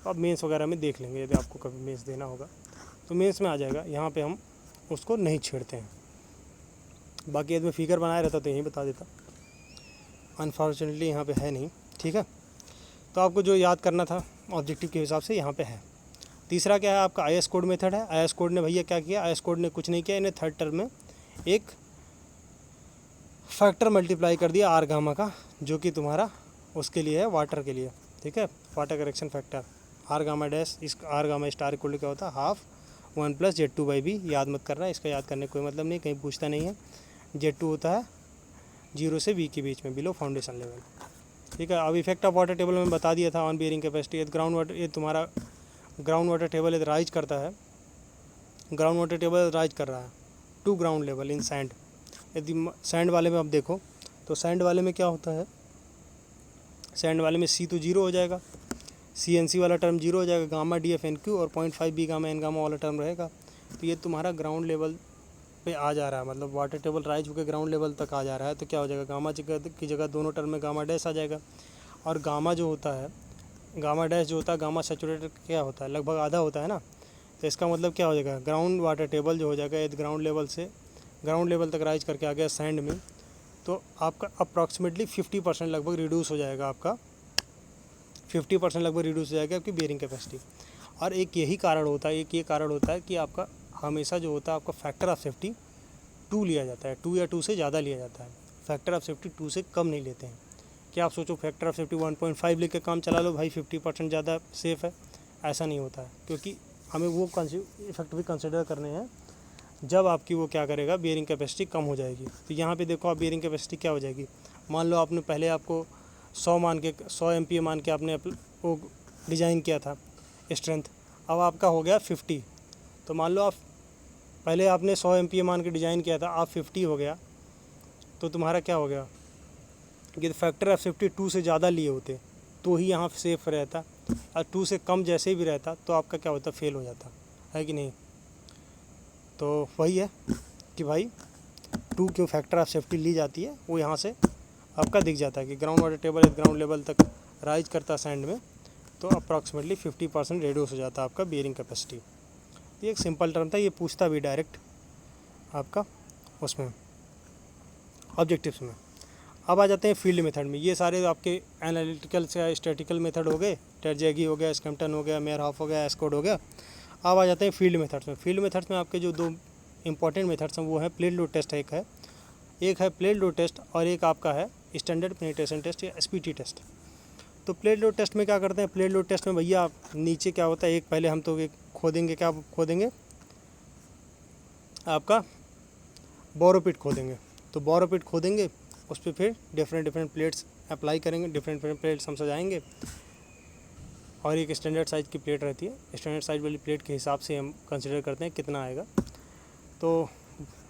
अब मेंस वगैरह में देख लेंगे, यदि आपको कभी मेंस देना होगा तो मेंस में आ जाएगा। यहाँ पे हम उसको नहीं छेड़ते हैं, बाकी यदि मैं फिगर बनाया रहता तो यहीं बता देता, अनफॉर्चुनेटली यहाँ पे है नहीं, ठीक है। तो आपको जो याद करना था ऑब्जेक्टिव के हिसाब से यहाँ पे है। तीसरा क्या है आपका IS कोड मेथड है। IS कोड ने भैया क्या किया, IS कोड ने कुछ नहीं किया, इन्हें थर्ड टर्म में एक फैक्टर मल्टीप्लाई कर दिया आर गामा का, जो कि तुम्हारा उसके लिए है वाटर के लिए, ठीक है, water correction factor R gamma dash. इस R gamma star equal to क्या होता है, हाफ 1 + Z2/B। याद मत करना, इसका याद करने का कोई मतलब नहीं, कहीं पूछता नहीं है। Z2 होता है 0 से V के बीच में, बिलो फाउंडेशन लेवल, ठीक है। अब इफेक्ट ऑफ वाटर टेबल में बता दिया था on bearing capacity. Ground water, ये तुम्हारा ग्राउंड वाटर टेबल यदि राइज करता है, ग्राउंड वाटर टेबल राइज कर रहा है to ground level in sand. यदि सैंड वाले में आप देखो तो सैंड वाले में क्या होता है, सैंड वाले में C तो 0 हो जाएगा, CNC वाला टर्म 0 हो जाएगा, गामा DF/NQ और 0.5 B गामा N गामा वाला टर्म रहेगा। तो ये तुम्हारा ग्राउंड लेवल पे आ जा रहा है, मतलब वाटर टेबल राइज होकर ग्राउंड लेवल तक आ जा रहा है। तो क्या हो जाएगा, गामा की जगह दोनों टर्म में गामा डैश आ जाएगा। और गामा जो होता है, गामा डैश जो होता है, गामा सैचुरेटेड क्या होता है, लगभग आधा होता है ना। तो इसका मतलब क्या हो जाएगा, ग्राउंड वाटर टेबल जो हो जाएगा यदि ग्राउंड लेवल से ग्राउंड लेवल तक राइज करके आ गया सैंड में, तो आपका अप्रॉक्सीमेटली 50% लगभग रिड्यूस हो जाएगा, आपका 50% लगभग रिड्यूस हो जाएगा आपकी बियरिंग कैपेसिटी। और एक यही कारण होता है, एक ये कारण होता है कि आपका हमेशा जो होता है आपका फैक्टर ऑफ सेफ्टी 2 लिया जाता है, 2 या 2 से ज़्यादा लिया जाता है। फैक्टर ऑफ सेफ्टी 2 से कम नहीं लेते हैं। क्या आप सोचो फैक्टर ऑफ सेफ्टी 1.5 लेके काम चला लो भाई, 50% ज़्यादा सेफ़ है, ऐसा नहीं होता है। क्योंकि हमें वो इफेक्ट भी कंसिडर करने हैं जब आपकी वो क्या करेगा, बियरिंग कैपेसिटी कम हो जाएगी। तो यहाँ पे देखो आप बियरिंग कैपेसिटी क्या हो जाएगी, मान लो आपने पहले आपको 100 MPa मान के आपने वो डिज़ाइन किया था स्ट्रेंथ, अब आपका हो गया 50। तो मान लो आप पहले आपने 100 MPa मान के डिज़ाइन किया था, आप 50 हो गया, तो तुम्हारा क्या हो गया, कि फैक्टर ऑफ सेफ्टी 2 से ज़्यादा लिए होते तो ही यहाँ सेफ रहता, और 2 से कम जैसे भी रहता तो आपका क्या होता, फेल हो जाता है कि नहीं। तो वही है कि भाई 2 क्यों फैक्टर ऑफ सेफ्टी ली जाती है, वो यहाँ से आपका दिख जाता है कि ground water table ground level तक राइज करता सैंड में, तो अप्रॉक्सीमेटली 50% रिड्यूस हो जाता है आपका बियरिंग कैपेसिटी। ये एक सिंपल टर्म था, ये पूछता भी डायरेक्ट आपका उसमें ऑब्जेक्टिव्स में। अब आ जाते हैं फील्ड मेथड में। ये सारे आपके एनालिटिकल से स्टैटिकल मेथड हो गए, टर्जेगी हो गया, स्कैम्पटन हो गया, मेयरहॉफ हो गया, एस कोड हो गया। अब आ जाते हैं फील्ड मेथड्स में। फील्ड मेथड्स में आपके जो 2 इंपॉर्टेंट मेथड्स हैं वो है प्लेट लोड टेस्ट, एक है प्लेट लोड टेस्ट और एक आपका है स्टैंडर्ड पेनिट्रेशन टेस्ट या SPT टेस्ट। तो प्लेट लोड टेस्ट में क्या करते हैं, प्लेट लोड टेस्ट में भैया आप नीचे क्या होता है, एक पहले हम तो एक खोदेंगे, क्या खोदेंगे, आपका बोरोपिट खोदेंगे। तो बोरोपिट खोदेंगे, उस पर फिर डिफरेंट प्लेट्स अप्लाई करेंगे, डिफरेंट प्लेट्स हम सजाएंगे, और एक स्टैंडर्ड साइज़ की प्लेट रहती है, स्टैंडर्ड साइज़ वाली प्लेट के हिसाब से हम कंसिडर करते हैं कितना आएगा। तो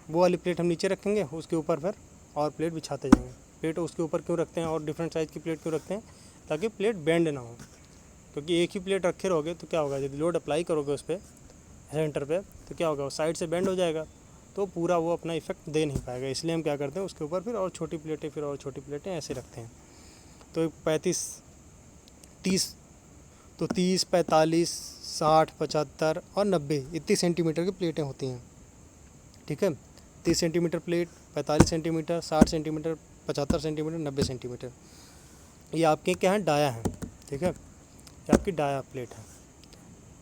वो वाली प्लेट हम नीचे रखेंगे, उसके ऊपर फिर और प्लेट बिछाते जाएंगे। प्लेट उसके ऊपर क्यों रखते हैं और डिफरेंट साइज़ की प्लेट क्यों रखते हैं, ताकि प्लेट बेंड ना हो। क्योंकि एक ही प्लेट रखे रहोगे तो क्या होगा, यदि लोड अप्लाई करोगे उस पर सेंटर पे, तो क्या होगा, साइड से बेंड हो जाएगा, तो पूरा वो अपना इफेक्ट दे नहीं पाएगा। इसलिए हम क्या करते हैं, उसके ऊपर फिर और छोटी प्लेटें, फिर और छोटी प्लेटें ऐसे रखते हैं। तो 35 30 तो 30 45 60 75 और 90 इतनी सेंटीमीटर की प्लेटें होती हैं, ठीक है। 30 centimetre plate, 45 centimetre, 60 centimetre, 75 centimetre, 90 centimetre, ये आपके क्या हैं, डाया हैं, ठीक है। ये आपकी डाया प्लेट है,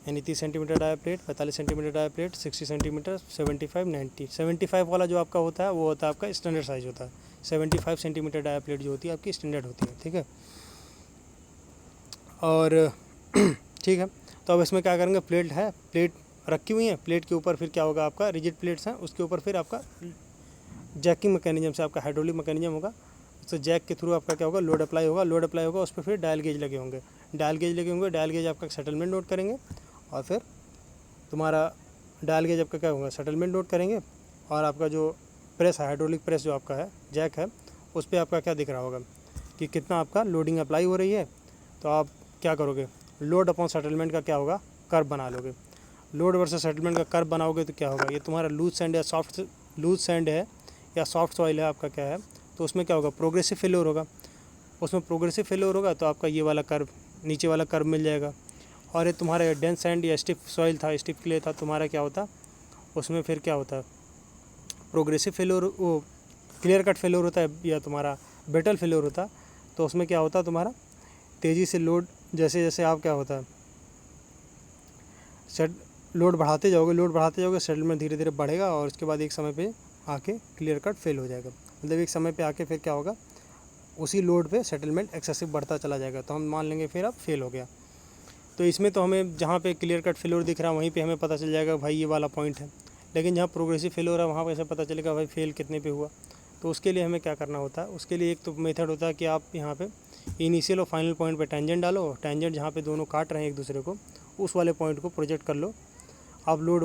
यानी 30 centimetre dia plate, 45 centimetre dia plate, 60 centimetre, 75 90। 75 वाला जो आपका होता है वो होता है आपका स्टैंडर्ड साइज़ होता है। 75 सेंटीमीटर डाया प्लेट जो होती है आपकी स्टैंडर्ड होती है, ठीक है। और ठीक है, तो अब इसमें क्या करेंगे, प्लेट है, प्लेट रखी हुई है, प्लेट के ऊपर फिर क्या होगा, आपका रिजिड प्लेट्स हैं, उसके ऊपर फिर आपका जैकिंग मैकेनिज्म से आपका हाइड्रोलिक मैकेनिज्म होगा, उससे जैक के थ्रू आपका क्या होगा, लोड अप्लाई होगा, उस पर फिर डायल गेज लगे होंगे, डायल गेज आपका सेटलमेंट नोट करेंगे, और फिर तुम्हारा डायल गेज आपका क्या होगा, सेटलमेंट नोट करेंगे, और आपका जो प्रेस है, हाइड्रोलिक प्रेस जो आपका है, जैक है, उस पर आपका क्या दिख रहा होगा कि कितना आपका लोडिंग अप्लाई हो रही है। तो आप क्या करोगे, लोड अपॉन सेटलमेंट का क्या होगा, कर्व बना लोगे। लोड वर्सेस सेटलमेंट का कर्व बनाओगे तो क्या होगा, ये तुम्हारा लूज सैंड है या सॉफ्ट सॉइल है आपका क्या है, तो उसमें क्या होगा, प्रोग्रेसिव फेल्योर होगा। उसमें प्रोग्रेसिव फेल्योर होगा तो आपका ये वाला कर्व, नीचे वाला कर्व मिल जाएगा। और ये तुम्हारा डेंस सैंड या स्टिफ सॉइल था, स्टिफ क्ले था, तुम्हारा क्या होता, उसमें फिर क्या होता, प्रोग्रेसिव फेल्योर, वो क्लियर कट फेल्योर होता है या तुम्हारा ब्रिटल फेल्योर होता। तो उसमें क्या होता, तुम्हारा तेज़ी से लोड, जैसे जैसे आप क्या होता है, सेट लोड बढ़ाते जाओगे सेटलमेंट धीरे धीरे बढ़ेगा और उसके बाद एक समय पे आके क्लियर कट फेल हो जाएगा। मतलब एक समय पे आके फिर क्या होगा, उसी लोड पे सेटलमेंट एक्सेसिव बढ़ता चला जाएगा, तो हम मान लेंगे फिर अब फेल हो गया। तो इसमें तो हमें जहाँ पे क्लियर कट फेलोर दिख रहा है वहीं पे हमें पता चल जाएगा भाई ये वाला पॉइंट है, लेकिन जहाँ प्रोग्रेसिव फेलोर है वहाँ पे ऐसे पता चलेगा भाई फेल कितने पे हुआ। तो उसके लिए हमें क्या करना होता है, उसके लिए एक तो मेथड होता है कि आप यहाँ पे इनिशियल और फाइनल पॉइंट पे टेंजेंट डालो, टेंजेंट जहाँ पे दोनों काट रहे हैं एक दूसरे को, उस वाले पॉइंट को प्रोजेक्ट कर लो आप लोड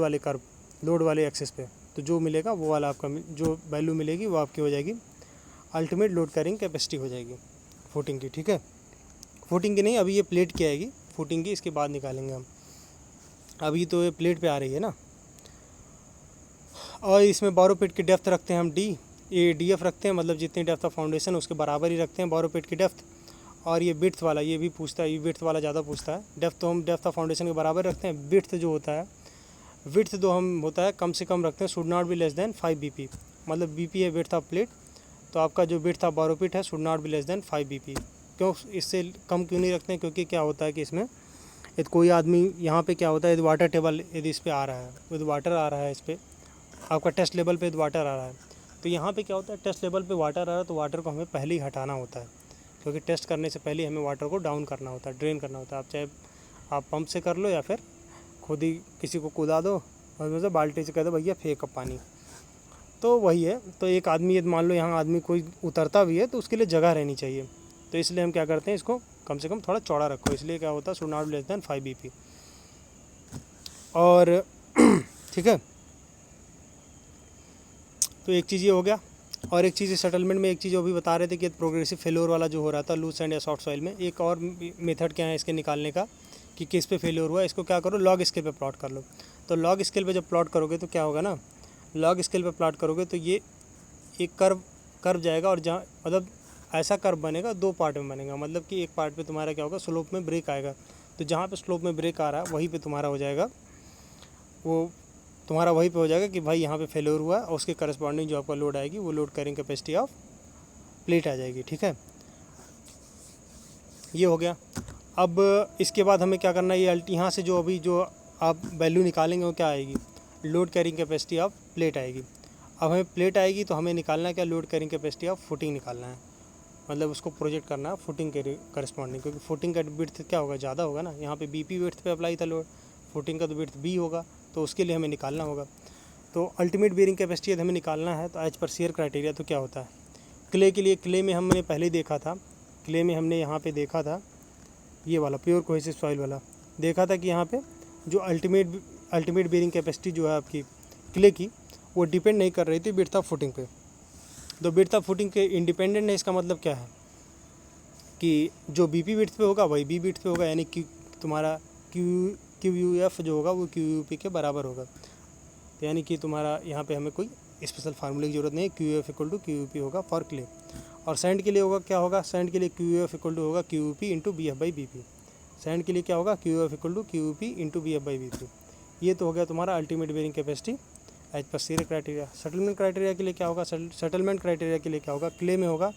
वाले एक्सेस पे, तो जो मिलेगा वो वाला आपका जो वैल्यू मिलेगी वो आपकी हो जाएगी अल्टीमेट लोड कैरिंग कैपेसिटी हो जाएगी फुटिंग की। ठीक है, फुटिंग की नहीं, अभी ये प्लेट की आएगी, फुटिंग की इसके बाद निकालेंगे हम। अभी तो ये प्लेट पे आ रही है ना। और इसमें बोरो पिट की डेप्थ रखते हैं हम डी, ये DF रखते हैं, मतलब जितनी डेप्थ ऑफ फाउंडेशन उसके बराबर ही रखते हैं बोरो पिट की डेप्थ। और ये विड्थ वाला ये भी पूछता है, ये विड्थ वाला ज़्यादा पूछता है। डेप्थ तो हम डेप्थ ऑफ फाउंडेशन के बराबर रखते हैं। विड्थ जो होता है, विड्थ जो हम होता है कम से कम रखते हैं, should not be less than 5 BP। मतलब BP है विड्थ ऑफ प्लेट, तो आपका जो विड्थ ऑफ बोरो पिट है should not be less than 5 BP। क्यों इससे कम क्यों नहीं रखते हैं, क्योंकि क्या होता है कि इसमें यदि कोई आदमी यहाँ पे क्या होता है, यदि वाटर टेबल यदि इस पर आ रहा है, यदि वाटर आ रहा है इस पर आपका टेस्ट लेवल पे वाटर आ रहा है, तो यहाँ पे क्या होता है टेस्ट लेवल पे वाटर आ रहा है तो वाटर को हमें पहले ही हटाना होता है, क्योंकि टेस्ट करने से पहले हमें वाटर को डाउन करना होता है, ड्रेन करना होता है। आप चाहे आप पंप से कर लो या फिर खुद ही किसी को कुदा दो और मतलब बाल्टी से कह दो भैया फेंक अब पानी, तो वही है। तो एक आदमी यदि मान लो यहाँ आदमी कोई उतरता भी है तो उसके लिए जगह रहनी चाहिए, तो इसलिए हम क्या करते हैं इसको कम से कम थोड़ा चौड़ा रखो, इसलिए क्या होता है should not less than 5 BP। और ठीक है, तो एक चीज़ ये हो गया। और एक चीज़ सेटलमेंट में एक चीज़ वो भी बता रहे थे कि प्रोग्रेसिव फेलोर वाला जो हो रहा था लूज सैंड या सॉफ्ट सॉइल में, एक और मेथड क्या है इसके निकालने का कि किस पे फेलियर हुआ। इसको क्या करो, लॉग स्केल पे प्लॉट कर लो। तो लॉग स्केल पे जब प्लॉट करोगे तो क्या होगा ना, लॉग स्केल पे प्लॉट करोगे तो ये एक कर्व जाएगा, और जहाँ मतलब ऐसा कर्व बनेगा दो पार्ट में बनेगा। मतलब कि एक पार्ट पे तुम्हारा क्या होगा, स्लोप में ब्रेक आएगा, तो जहाँ पे स्लोप में ब्रेक आ रहा है वहीं पे तुम्हारा हो जाएगा वहीं पे हो जाएगा कि भाई यहाँ पे फेलियर हुआ है, और उसके करस्पॉन्डिंग जो आपका लोड आएगी वो load carrying capacity of plate आ जाएगी। ठीक है, ये हो गया। अब इसके बाद हमें क्या करना है, ये यहाँ से जो अभी जो आप वैल्यू निकालेंगे वो क्या आएगी, load carrying capacity of plate आएगी। अब हमें प्लेट आएगी तो हमें निकालना है क्या, load carrying capacity of footing निकालना है, मतलब उसको प्रोजेक्ट करना है फुटिंग के करस्पॉन्डिंग, क्योंकि फुटिंग का विड्थ क्या होगा, ज़्यादा होगा ना। यहाँ पे BP विड्थ पे अप्लाई था लोड, फुटिंग का तो विड्थ B होगा, तो उसके लिए हमें निकालना होगा। तो अल्टीमेट बेयरिंग कैपेसिटी यदि हमें निकालना है तो एज पर शेयर क्राइटेरिया तो क्या होता है, क्ले के लिए, क्ले में हमने पहले ही देखा था, क्ले में हमने यहाँ पे देखा था ये वाला प्योर कोहेसिव सॉइल वाला देखा था कि यहाँ पे जो अल्टीमेट बेयरिंग कैपेसिटी जो है आपकी क्ले की वो डिपेंड नहीं कर रही थी विड्थ ऑफ फुटिंग पे। तो विड्थ ऑफ फुटिंग के इंडिपेंडेंट है, इसका मतलब क्या है कि जो BP विड्थ पे होगा वही B विड्थ पे होगा, यानी कि तुम्हारा QUF जो होगा वो QUP के बराबर होगा। तो यानी कि तुम्हारा यहाँ पे हमें कोई स्पेशल फार्मूले की ज़रूरत नहीं है, QUF इक्वल टू QUP होगा फॉर क्ले। और सैंड के लिए होगा क्या होगा, सैंड के लिए QUF इक्वल टू होगा QUP इंटू BF/BP। सैंड के लिए क्या होगा, QUF equal to QUP into BF/BP। ये तो हो गया तुम्हारा अल्टीमेट बेयरिंग कैपेसिटी एज पर शेयर क्राइटेरिया। सेटलमेंट क्राइटेरिया के लिए क्या होगा, सेटलमेंट क्राइटेरिया के लिए क्या होगा, क्ले में होगा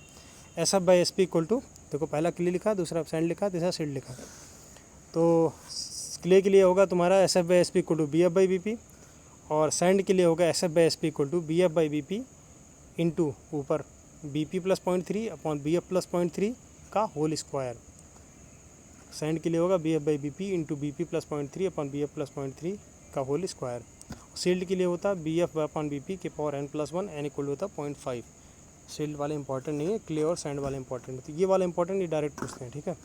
SF/SP इक्वल टू, देखो पहला क्ले लिखा, दूसरा सैंड लिखा, तीसरा सीड लिखा। तो क्ले के लिए होगा तुम्हारा SF/SP इक्वल टू BF/BP, और सैंड के लिए होगा SF/SP equal to BF/BP into ऊपर BP plus 0.3 upon BF plus 0.3 का होल स्क्वायर। सैंड के लिए होगा BF/BP into BP plus 0.3 upon BF plus 0.3 का होल स्क्वायर। सील्ड के लिए होता है BF अपॉन BP के पावर n+1, n इक्वल होता है 0.5। सील्ड वाले इंपॉर्टेंट नहीं है, क्ले और सैंड वाले इंपॉर्टेंट है, तो ये वाला इंपॉर्टेंट ये डायरेक्ट पूछते हैं। ठीक है,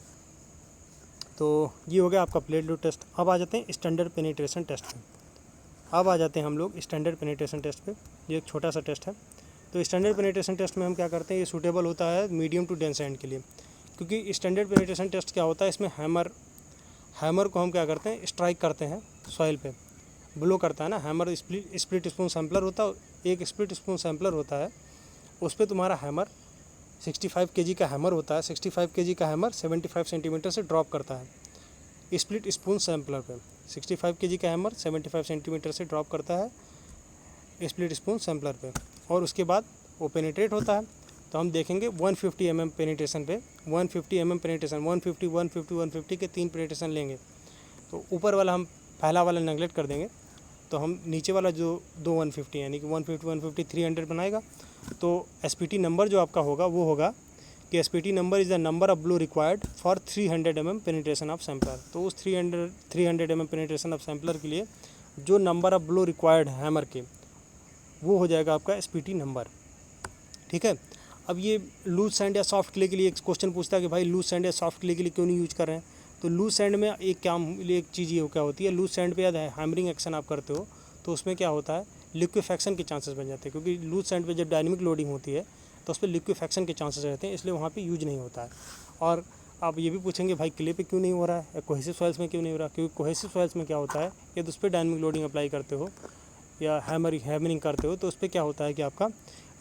तो ये हो गया आपका प्लेट लोड टेस्ट। अब आ जाते हैं स्टैंडर्ड पेनिट्रेशन टेस्ट पे। अब आ जाते हैं हम लोग स्टैंडर्ड पेनिट्रेशन टेस्ट पे। ये एक छोटा सा टेस्ट है। तो स्टैंडर्ड पेनिट्रेशन टेस्ट में हम क्या करते हैं, ये सूटेबल होता है मीडियम टू डेंस सैंड के लिए, क्योंकि स्टैंडर्ड पेनिट्रेशन टेस्ट क्या होता है, इसमें हैमर को हम क्या करते हैं, स्ट्राइक करते हैं सॉइल पे, ब्लो करता है ना हैमर। स्प्लिट स्पून सैम्पलर होता है, एक स्प्लिट स्पून सैम्पलर होता है, उस पर तुम्हारा हैमर 65 kg का हैमर होता है। 65 kg का हैमर 75 सेंटीमीटर से ड्रॉप करता है स्प्लिट स्पून सैम्पलर पे। 65 kg का हैमर 75 सेंटीमीटर से ड्रॉप करता है स्प्लिट स्पून सैम्पलर पे, और उसके बाद वो पेनिट्रेट होता है। तो हम देखेंगे 150 mm पेनिट्रेशन पे, 150 mm पेनिट्रेशन, 150 के 3 पेनिट्रेशन लेंगे। तो ऊपर वाला हम पहला वाला नेगलेक्ट कर देंगे तो हम नीचे वाला जो दो 150 यानी कि 150 150 300 बनाएगा। तो SPT नंबर जो आपका होगा वो होगा कि SPT number is the number of blow required for 300 mm penetration of sampler. तो उस 300 mm पेनिट्रेशन ऑफ सैम्पलर के लिए जो नंबर ऑफ ब्लो रिक्वायर्ड है हैमर के, वो हो जाएगा आपका SPT नंबर। ठीक है। अब ये लूज सैंड या सॉफ्ट क्ले के लिए एक क्वेश्चन पूछता है कि भाई लूज सैंड या सॉफ्ट क्ले के लिए क्यों नहीं यूज कर रहे हैं। तो लूज सैंड में एक चीज़ ये क्या होती है, लूज सैंड पे यदि हैमरिंग एक्शन आप करते हो तो उसमें क्या होता है, लिक्विफैक्शन के चांसेस बन जाते हैं, क्योंकि लूज सैंड पे जब डायनेमिक लोडिंग होती है तो उस पर लिक्विफैक्शन के चांसेस रहते हैं, इसलिए वहाँ पे यूज नहीं होता है। और आप ये भी पूछेंगे भाई क्ले पे क्यों नहीं हो रहा है या कोहेसिव सॉइल्स में क्यों नहीं हो रहा है, क्योंकि कोहेसिव सॉइल्स में क्या होता है, यदि उस पर डायनेमिक लोडिंग अप्लाई करते हो या हैमरिंग करते हो तो उस पर क्या होता है कि आपका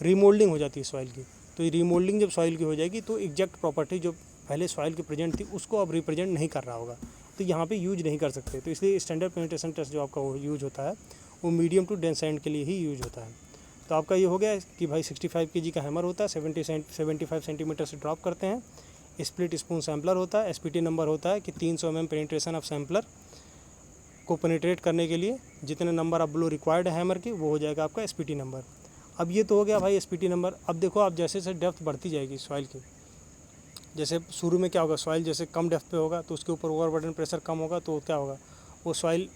रीमोल्डिंग हो जाती है सॉइल की। तो ये रीमोल्डिंग जब सॉइल की हो जाएगी तो एग्जैक्ट प्रॉपर्टी जो पहले सॉइल की प्रेजेंट थी उसको अब रिप्रेजेंट नहीं कर रहा होगा, तो यहाँ पे यूज नहीं कर सकते। तो इसलिए स्टैंडर्ड पेनिट्रेशन टेस्ट जो आपका यूज होता है वो मीडियम टू डेंस सैंड के लिए ही यूज होता है। तो आपका ये हो गया कि भाई 65 kg का हैमर होता है, 75 सेंटीमीटर से ड्रॉप करते हैं। स्प्लिट स्पून सैम्पलर होता है। SPT नंबर होता है कि 300 mm पेनिट्रेशन ऑफ सैम्पलर को पेनिट्रेट करने के लिए जितने नंबर ऑफ ब्लो रिक्वायर्ड है हैमर के, वो हो जाएगा आपका SPT नंबर। अब ये तो हो गया भाई SPT नंबर। अब देखो आप जैसे जैसे डेप्थ बढ़ती जाएगी सॉइल की, जैसे शुरू में क्या होगा, सॉइल जैसे कम डेप्थ पे होगा तो उसके ऊपर ओवरबर्डन प्रेशर कम होगा, तो क्या होगा, वो सॉइल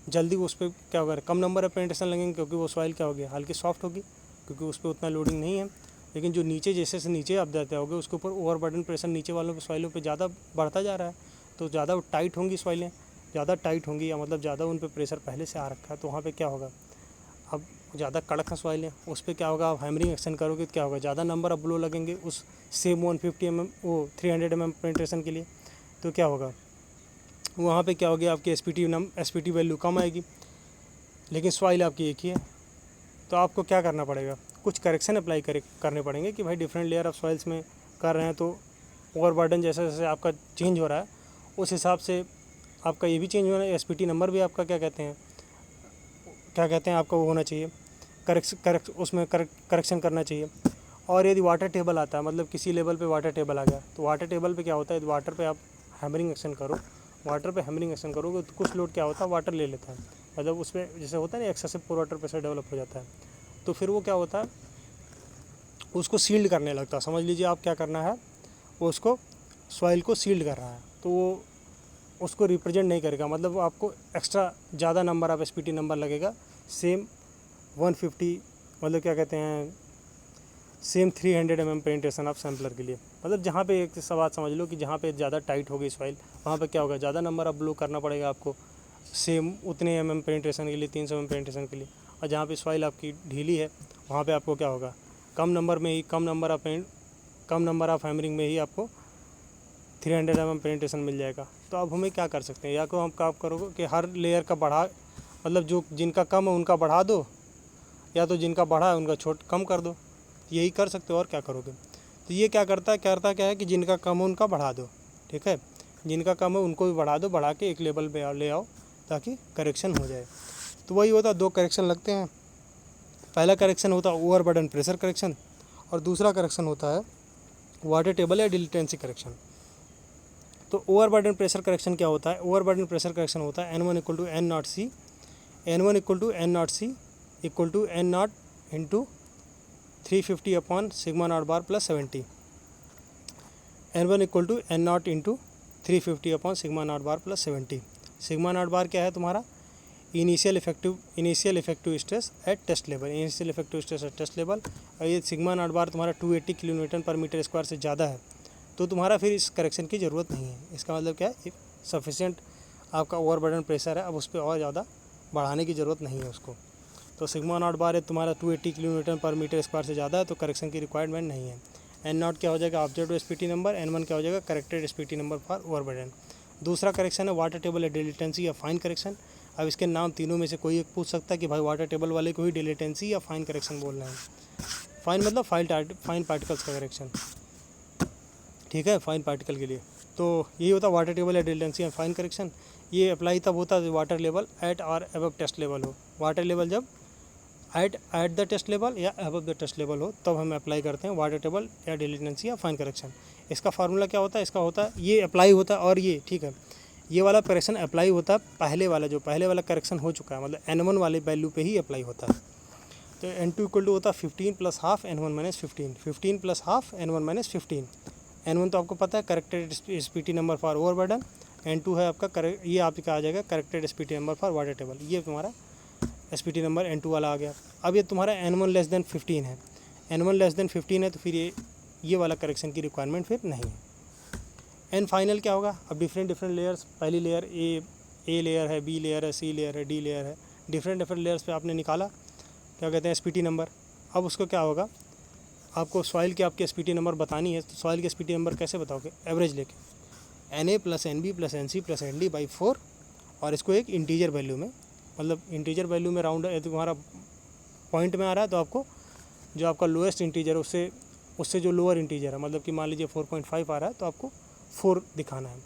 जल्दी उस पर क्या होगा, कम नंबर ऑफ पेनिट्रेशन लगेंगे, क्योंकि वो सॉइल क्या होगी, हल्की सॉफ्ट होगी, क्योंकि उस पर उतना लोडिंग नहीं है। लेकिन जो नीचे जैसे से नीचे आप जाते होगे उसके ऊपर ओवरबर्डन प्रेशर नीचे वालों पे सॉइलों पे ज़्यादा बढ़ता जा रहा है, तो ज़्यादा टाइट होंगी सॉइलें, ज़्यादा टाइट होंगी, या मतलब ज़्यादा उन पर प्रेशर पहले से आ रखा है, तो वहाँ पर क्या होगा, अब ज़्यादा कड़क है सॉइल है, उस पर क्या होगा, आप हैमरिंग एक्शन करोगे तो क्या होगा, ज़्यादा नंबर ऑफ ब्लो लगेंगे उस सेम 150 mm वो 300 mm पेनिट्रेशन के लिए। तो क्या होगा, वहाँ पे क्या होगी, आपकी SPT वैल्यू कम आएगी, लेकिन सॉइल आपकी एक ही है। तो आपको क्या करना पड़ेगा, कुछ करेक्शन अप्लाई करने पड़ेंगे कि भाई डिफरेंट लेयर ऑफ सॉइल्स में कर रहे हैं, तो ओवरबर्डन जैसे जैसे आपका चेंज हो रहा है उस हिसाब से आपका ये भी चेंज हो रहा है। SPT नंबर भी आपका क्या कहते हैं आपका वो होना चाहिए, उसमें करेक्शन करना चाहिए। और यदि वाटर टेबल आता है, मतलब किसी लेवल पे वाटर टेबल आ गया, तो वाटर टेबल पे क्या होता है, यदि वाटर पे आप हैमरिंग एक्शन करोगे तो कुछ लोड क्या होता है, वाटर ले लेता है, मतलब उसमें जैसे होता है ना एक्सेसिव पोर वाटर प्रेशर डेवलप हो जाता है, तो फिर वो क्या होता है, उसको सील्ड करने लगता है। समझ लीजिए आप क्या करना है, वो उसको सॉइल को सील्ड कर रहा है, तो वो उसको रिप्रेजेंट नहीं करेगा, मतलब आपको एक्स्ट्रा ज़्यादा नंबर ऑफ SPT नंबर लगेगा, सेम 150 मतलब क्या कहते हैं, same 300 mm penetration of sampler के लिए। मतलब जहाँ पे एक बात समझ लो कि जहाँ पे ज़्यादा टाइट होगी सॉइल, वहाँ पे क्या होगा, ज़्यादा नंबर ऑफ ब्लो करना पड़ेगा आपको सेम उतने mm पेनिट्रेशन के लिए, 300 mm पेनिट्रेशन के लिए। और जहाँ पे सॉइल आपकी ढीली है वहाँ पे आपको क्या होगा, कम नंबर ऑफ हैमरिंग में ही आपको 300 mm पेनिट्रेशन मिल जाएगा। तो अब हमें क्या कर सकते हैं, या तो हम काम करोगे कि हर लेयर का बढ़ा, मतलब जो जिनका कम है उनका बढ़ा दो, या तो जिनका बढ़ा है उनका कम कर दो, यही कर सकते हो। और क्या करोगे, तो ये क्या करता है कि जिनका कम है उनका बढ़ा दो, ठीक है, जिनका कम है उनको भी बढ़ा दो, बढ़ा के एक लेवल पे ले आओ ताकि करेक्शन हो जाए। तो वही होता है, दो करेक्शन लगते हैं। पहला करेक्शन होता है ओवरबर्डन प्रेशर करेक्शन, और दूसरा करेक्शन होता है वाटर टेबल या डिलीटेंसी करेक्शन। तो ओवरबर्डन प्रेशर करेक्शन क्या होता है, ओवरबर्डन प्रेशर करेक्शन होता है N1 = N0C, N1 = N0C = N0 × 350 / sigma naught bar + 70। N1 = N0 × 350 / sigma naught bar + 70। Sigma naught bar क्या है तुम्हारा, initial effective stress at test level. और ये सिग्मा नॉट बार तुम्हारा 280 kN/m² से ज़्यादा है, तो तुम्हारा फिर इस करेक्शन की ज़रूरत नहीं है। इसका मतलब क्या है, सफिशिएंट आपका ओवरबर्डन प्रेशर है, अब उस पर और ज़्यादा बढ़ाने की ज़रूरत नहीं है उसको। तो सिग्मा नॉट बार है तुम्हारा 280 kN/m² से ज़्यादा है, तो करेक्शन की रिक्वायरमेंट नहीं है। N0 क्या हो जाएगा, ऑब्जर्व्ड SPT नंबर, N1 क्या हो जाएगा, corrected SPT number for overburden. दूसरा करेक्शन है वाटर टेबल या डिलीटेंसी या फाइन करेक्शन। अब इसके नाम तीनों में से कोई एक पूछ सकता है कि भाई वाटर टेबल वाले को ही डिलीटेंसी या फाइन करेक्शन बोलना है। फाइन मतलब फाइन पार्टिकल्स का करेक्शन, ठीक है, फाइन पार्टिकल के लिए। तो यही होता है वाटर टेबल या डिलीटेंसी या फाइन करेक्शन। ये अप्लाई तब होता है वाटर लेवल एट और अबव टेस्ट लेवल हो। वाटर लेवल जब एट द टेस्ट लेवल या अबव द टेस्ट लेवल हो तब हम अप्लाई करते हैं वाटर टेबल या डिलीटेंसी या फाइन करेक्शन। इसका फार्मूला क्या होता है, इसका होता है ये अप्लाई होता है और ये, ठीक है, ये वाला करेक्शन अप्लाई होता है पहले वाला करेक्शन हो चुका है, मतलब N1 वाले वैल्यू पे ही अप्लाई होता है। तो N2 इक्वल टू होता है 15 plus half N1 minus 15, 15 plus half N1 minus 15। N1 तो आपको पता है corrected SPT number for overburden, N2 है आपका ये आपका आ जाएगा corrected SPT number for water table. ये तुम्हारा एसपीटी नंबर N2 वाला आ गया। अब ये तुम्हारा N1 लेस देन 15 है, N1 लेस देन 15 है तो फिर ये वाला करेक्शन की रिक्वायरमेंट फिर नहीं है। एन फाइनल क्या होगा, अब डिफरेंट लेयर्स, पहली लेयर ए लेयर है, बी लेयर है, सी लेयर है, डी लेयर है, डिफरेंट लेयर्स पे आपने निकाला क्या कहते हैं एसपीटी नंबर। अब उसको क्या होगा, आपको सॉइल की आपकी एसपीटी नंबर बतानी है, तो सॉइल की एसपीटी नंबर कैसे बताओगे, एवरेज लेके NA plus NB plus NC plus ND by 4, और इसको एक इंटीजर वैल्यू में, मतलब इंटीजर वैल्यू में राउंड तुम्हारा पॉइंट में आ रहा है, तो आपको जो आपका लोएस्ट इंटीजर उससे जो लोअर इंटीजर है, मतलब कि मान लीजिए 4.5 आ रहा है तो आपको 4 दिखाना है,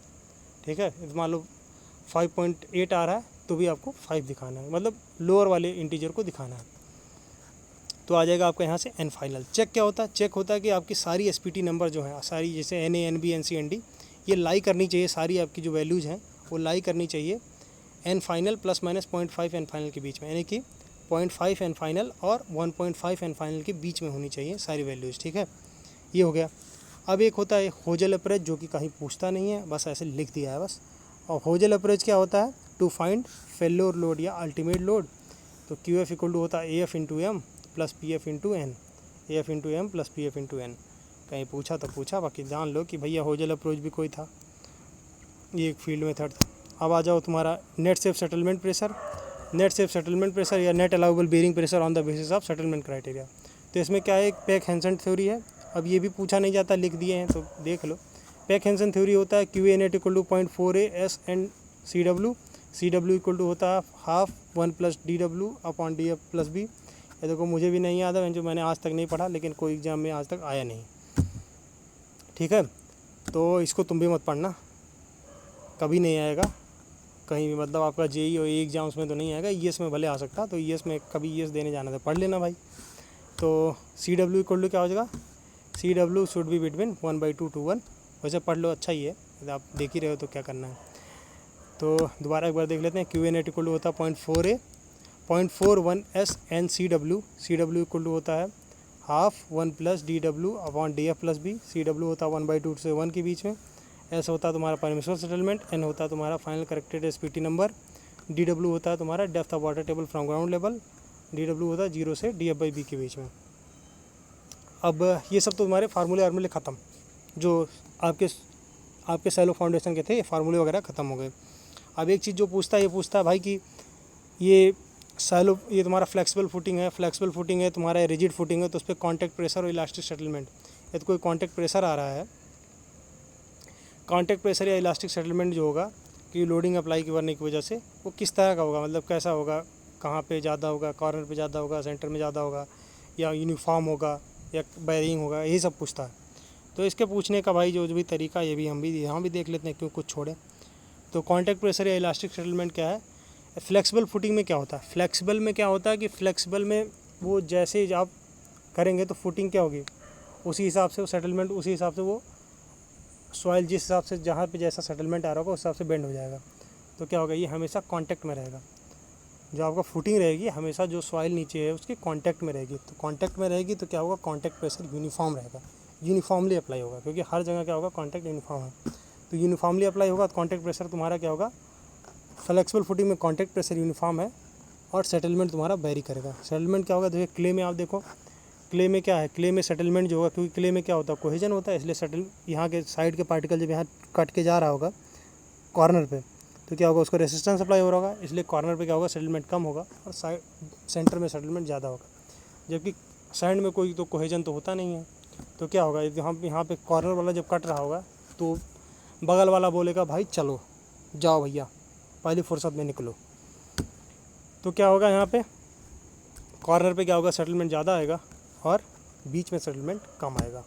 ठीक है। मान लो 5.8 आ रहा है तो भी आपको 5 दिखाना है, मतलब लोअर वाले इंटीजर को दिखाना है। तो आ जाएगा आपका यहाँ से एन फाइनल। चेक क्या होता है, चेक होता है कि आपकी सारी एसपीटी नंबर जो है सारी, जैसे NA NB NC ND, ये लाई करनी चाहिए, सारी आपकी जो वैल्यूज़ हैं वो लाई करनी चाहिए N final plus minus 0.5 N final के बीच में, यानी कि 0.5 एन फाइनल और 1.5 एन फाइनल के बीच में होनी चाहिए सारी वैल्यूज़, ठीक है। ये हो गया। अब एक होता है होजल अप्रोच, जो कि कहीं पूछता नहीं है, बस ऐसे लिख दिया है बस। और होजल अप्रोच क्या होता है, टू फाइंड फेल्योर लोड या अल्टीमेट लोड। तो QF इक्वल टू होता है AF into M plus PF into N, AF into M plus PF into N. कहीं पूछा तो पूछा, बाकी जान लो कि भैया होजल अप्रोच भी कोई था, ये एक फील्ड मेथड था। अब आ जाओ तुम्हारा net safe settlement pressure, net safe settlement pressure या net allowable bearing pressure on the basis of settlement criteria. तो इसमें क्या है, एक पेक हैंसन थ्योरी है। अब ये भी पूछा नहीं जाता, लिख दिए हैं तो देख लो। पेक हैंसन थ्योरी होता है QA net equal to 0.4A S and CW equal to होता है half 1 plus DW upon DF plus B। ये देखो मुझे भी नहीं याद है, जो मैंने आज तक नहीं पढ़ा, लेकिन कोई एग्जाम में आज तक आया नहीं, ठीक है। तो इसको तुम भी मत पढ़ना, कभी नहीं आएगा कहीं भी, मतलब आपका JEE और एग्जाम्स में तो नहीं आएगा, ES में भले आ सकता, तो ES में कभी ES देने जाना था पढ़ लेना भाई। तो CW इक्वल टू क्या हो जाएगा, CW should be between 1/2 to 1। वैसे पढ़ लो, अच्छा ही है, आप देख ही रहे हो तो क्या करना है। तो दोबारा एक बार देख लेते हैं। QA नेट इक्वल टू होता है 0.41 S and CW equal to होता है half 1 plus DW upon DF plus B। CW होता है 1/2 से 1 के बीच में। S होता है तुम्हारा परमिशन सेटलमेंट, N होता है तुम्हारा final corrected SPT number, DW होता है तुम्हारा depth of water table from ground level, DW होता है 0 से DF/B के बीच में। अब ये सब तो तुम्हारे फार्मूले ख़त्म, जो आपके सैलो फाउंडेशन के थे, ये फार्मूले वगैरह ख़त्म हो गए। अब एक चीज़ जो पूछता है भाई कि ये तुम्हारा फ्लेक्सिबल फुटिंग है तुम्हारा, रिजिड फुटिंग है, तो उस पर कॉन्टैक्ट प्रेशर और इलास्टिक सेटलमेंट, यदि कोई कॉन्टैक्ट प्रेशर आ रहा है, कॉन्टैक्ट प्रेशर या इलास्टिक सेटलमेंट जो होगा कि लोडिंग अप्लाई करने की वजह से वो किस तरह का होगा, मतलब कैसा होगा, कहाँ पे ज़्यादा होगा, कॉर्नर पे ज़्यादा होगा, सेंटर में ज़्यादा होगा, या यूनिफॉर्म होगा, या बेयरिंग होगा, यही सब पूछता है। तो इसके पूछने का भाई जो भी तरीका, ये भी हम भी यहाँ भी देख लेते हैं, क्यों कुछ छोड़े। तो कॉन्टैक्ट प्रेशर या इलास्टिक सेटलमेंट क्या है, फ्लेक्सिबल फुटिंग में क्या होता है, फ्लेक्सिबल में क्या होता है कि फ्लेक्सिबल में वो जैसे आप करेंगे तो फुटिंग क्या होगी, उसी हिसाब से वो सेटलमेंट, उसी हिसाब से वो सॉइल जिस हिसाब से जहाँ पे जैसा सेटलमेंट आ रहा होगा उस हिसाब से बेंड हो जाएगा। तो क्या होगा, ये हमेशा कांटेक्ट में रहेगा, जो आपका फुटिंग रहेगी हमेशा जो सॉइल नीचे है उसके कांटेक्ट में रहेगी। तो कांटेक्ट में रहेगी तो क्या होगा, कांटेक्ट प्रेशर यूनिफॉर्म रहेगा, यूनिफॉर्मली अप्लाई होगा, क्योंकि हर जगह क्या होगा, कांटेक्ट यूनिफॉर्म है, तो यूनिफॉर्मली अप्लाई होगा। तो कांटेक्ट प्रेशर तुम्हारा क्या होगा, फ्लेक्सिबल फुटिंग में कांटेक्ट प्रेशर यूनिफॉर्म है, और सेटलमेंट तुम्हारा वेरी करेगा। सेटलमेंट क्या होगा, देखिए क्ले में आप देखो, क्ले में क्या है, क्ले में सेटलमेंट जो होगा, क्योंकि क्ले में क्या होता है, कोहेजन होता है, इसलिए यहाँ के साइड के पार्टिकल जब यहाँ कट के जा रहा होगा कॉर्नर पे, तो क्या होगा, उसको रेसिस्टेंस अप्लाई हो रहा होगा, इसलिए कॉर्नर पे क्या होगा, सेटलमेंट कम होगा, और साइड सेंटर में सेटलमेंट ज़्यादा होगा। जबकि साइड में कोई तो कोहेजन तो होता नहीं है, तो क्या होगा, यहाँ पे कॉर्नर वाला जब कट रहा होगा तो बगल वाला बोलेगा भाई चलो जाओ भैया पहली फुर्सत में निकलो। तो क्या होगा, यहाँ पे कॉर्नर पे क्या होगा, सेटलमेंट ज़्यादा आएगा और बीच में सेटलमेंट कम आएगा।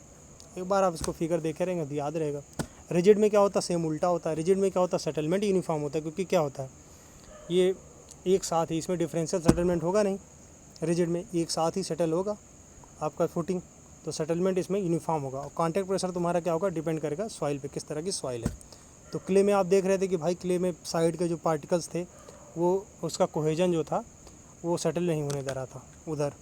एक बार आप इसको फिगर देखे रहेंगे तो याद रहेगा। रिजिड में क्या होता है, सेम उल्टा होता है। रिजिड में क्या होता है, सेटलमेंट यूनिफॉर्म होता है, क्योंकि क्या होता है, ये एक साथ ही, इसमें डिफरेंशियल सेटलमेंट होगा नहीं, रिजिड में एक साथ ही सेटल होगा आपका फुटिंग, तो सेटलमेंट इसमें यूनिफॉर्म होगा। और कॉन्टैक्ट प्रेशर तुम्हारा क्या होगा, डिपेंड करेगा सॉइल पे, किस तरह की सॉइल है। तो क्ले में आप देख रहे थे कि भाई क्ले में साइड के जो पार्टिकल्स थे वो उसका कोहेजन जो था वो सेटल नहीं होने दे रहा था उधर।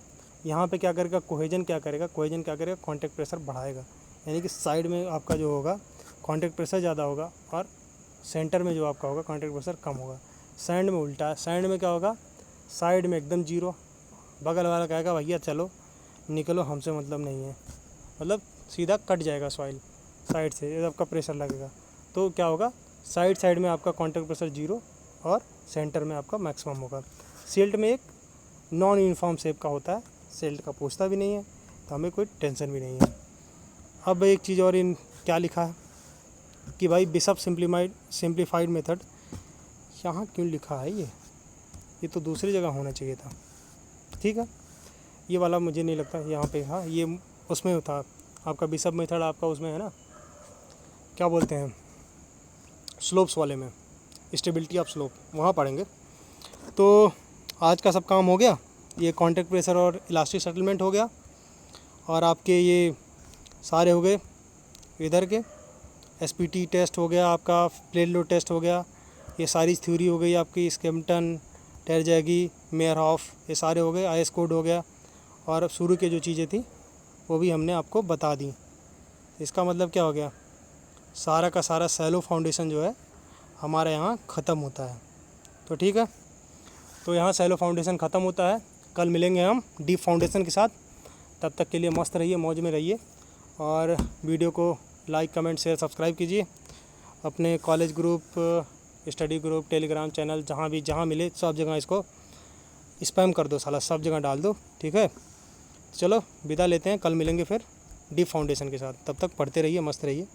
यहाँ पे क्या करेगा कोहेजन क्या करेगा कांटेक्ट प्रेशर बढ़ाएगा, यानी कि साइड में आपका जो होगा कांटेक्ट प्रेशर ज़्यादा होगा और सेंटर में जो आपका होगा कांटेक्ट प्रेशर कम होगा। सैंड में उल्टा है, सैंड में क्या होगा, साइड में एकदम जीरो, बगल वाला कहेगा भैया चलो निकलो हमसे मतलब नहीं है, मतलब सीधा कट जाएगा सॉइल साइड से, ये आपका प्रेशर लगेगा। तो क्या होगा, साइड में आपका कांटेक्ट प्रेशर जीरो और सेंटर में आपका मैक्सिमम होगा। सिल्ट में एक नॉन यूनिफॉर्म शेप का होता है, सिल्ट का पूछता भी नहीं है तो हमें कोई टेंशन भी नहीं है। अब एक चीज़ और इन क्या लिखा है कि भाई बिशप सिंप्लीफाइड मेथड, यहाँ क्यों लिखा है ये तो दूसरी जगह होना चाहिए था। ठीक है, ये वाला मुझे नहीं लगता यहाँ पे, हाँ ये उसमें था आपका बिशप मेथड, आपका उसमें है ना क्या बोलते हैं स्लोप्स वाले में, स्टेबिलिटी ऑफ स्लोप, वहाँ पढ़ेंगे। तो आज का सब काम हो गया, ये कांटेक्ट प्रेशर और इलास्टिक सेटलमेंट हो गया, और आपके ये सारे हो गए इधर के एसपीटी टेस्ट हो गया, आपका प्लेन लोड टेस्ट हो गया, ये सारी थ्योरी हो गई आपकी, स्किम्पटन, टेरजैगी, मेयरहॉफ, ये सारे हो गए, आईएस कोड हो गया, और अब शुरू की जो चीज़ें थी वो भी हमने आपको बता दी। इसका मतलब क्या हो गया, सारा का सारा सैलो फाउंडेशन जो है हमारे यहाँ ख़त्म होता है। तो ठीक है, तो यहाँ सैलो फाउंडेशन ख़त्म होता है। कल मिलेंगे हम डीप फाउंडेशन के साथ, तब तक के लिए मस्त रहिए, मौज में रहिए, और वीडियो को लाइक कमेंट शेयर सब्सक्राइब कीजिए। अपने college group, study group, Telegram channel, जहाँ मिले सब जगह इसको स्पैम कर दो साला, सब जगह डाल दो। ठीक है, चलो विदा लेते हैं, कल मिलेंगे फिर डीप फाउंडेशन के साथ, तब तक पढ़ते रहिए, मस्त रहिए।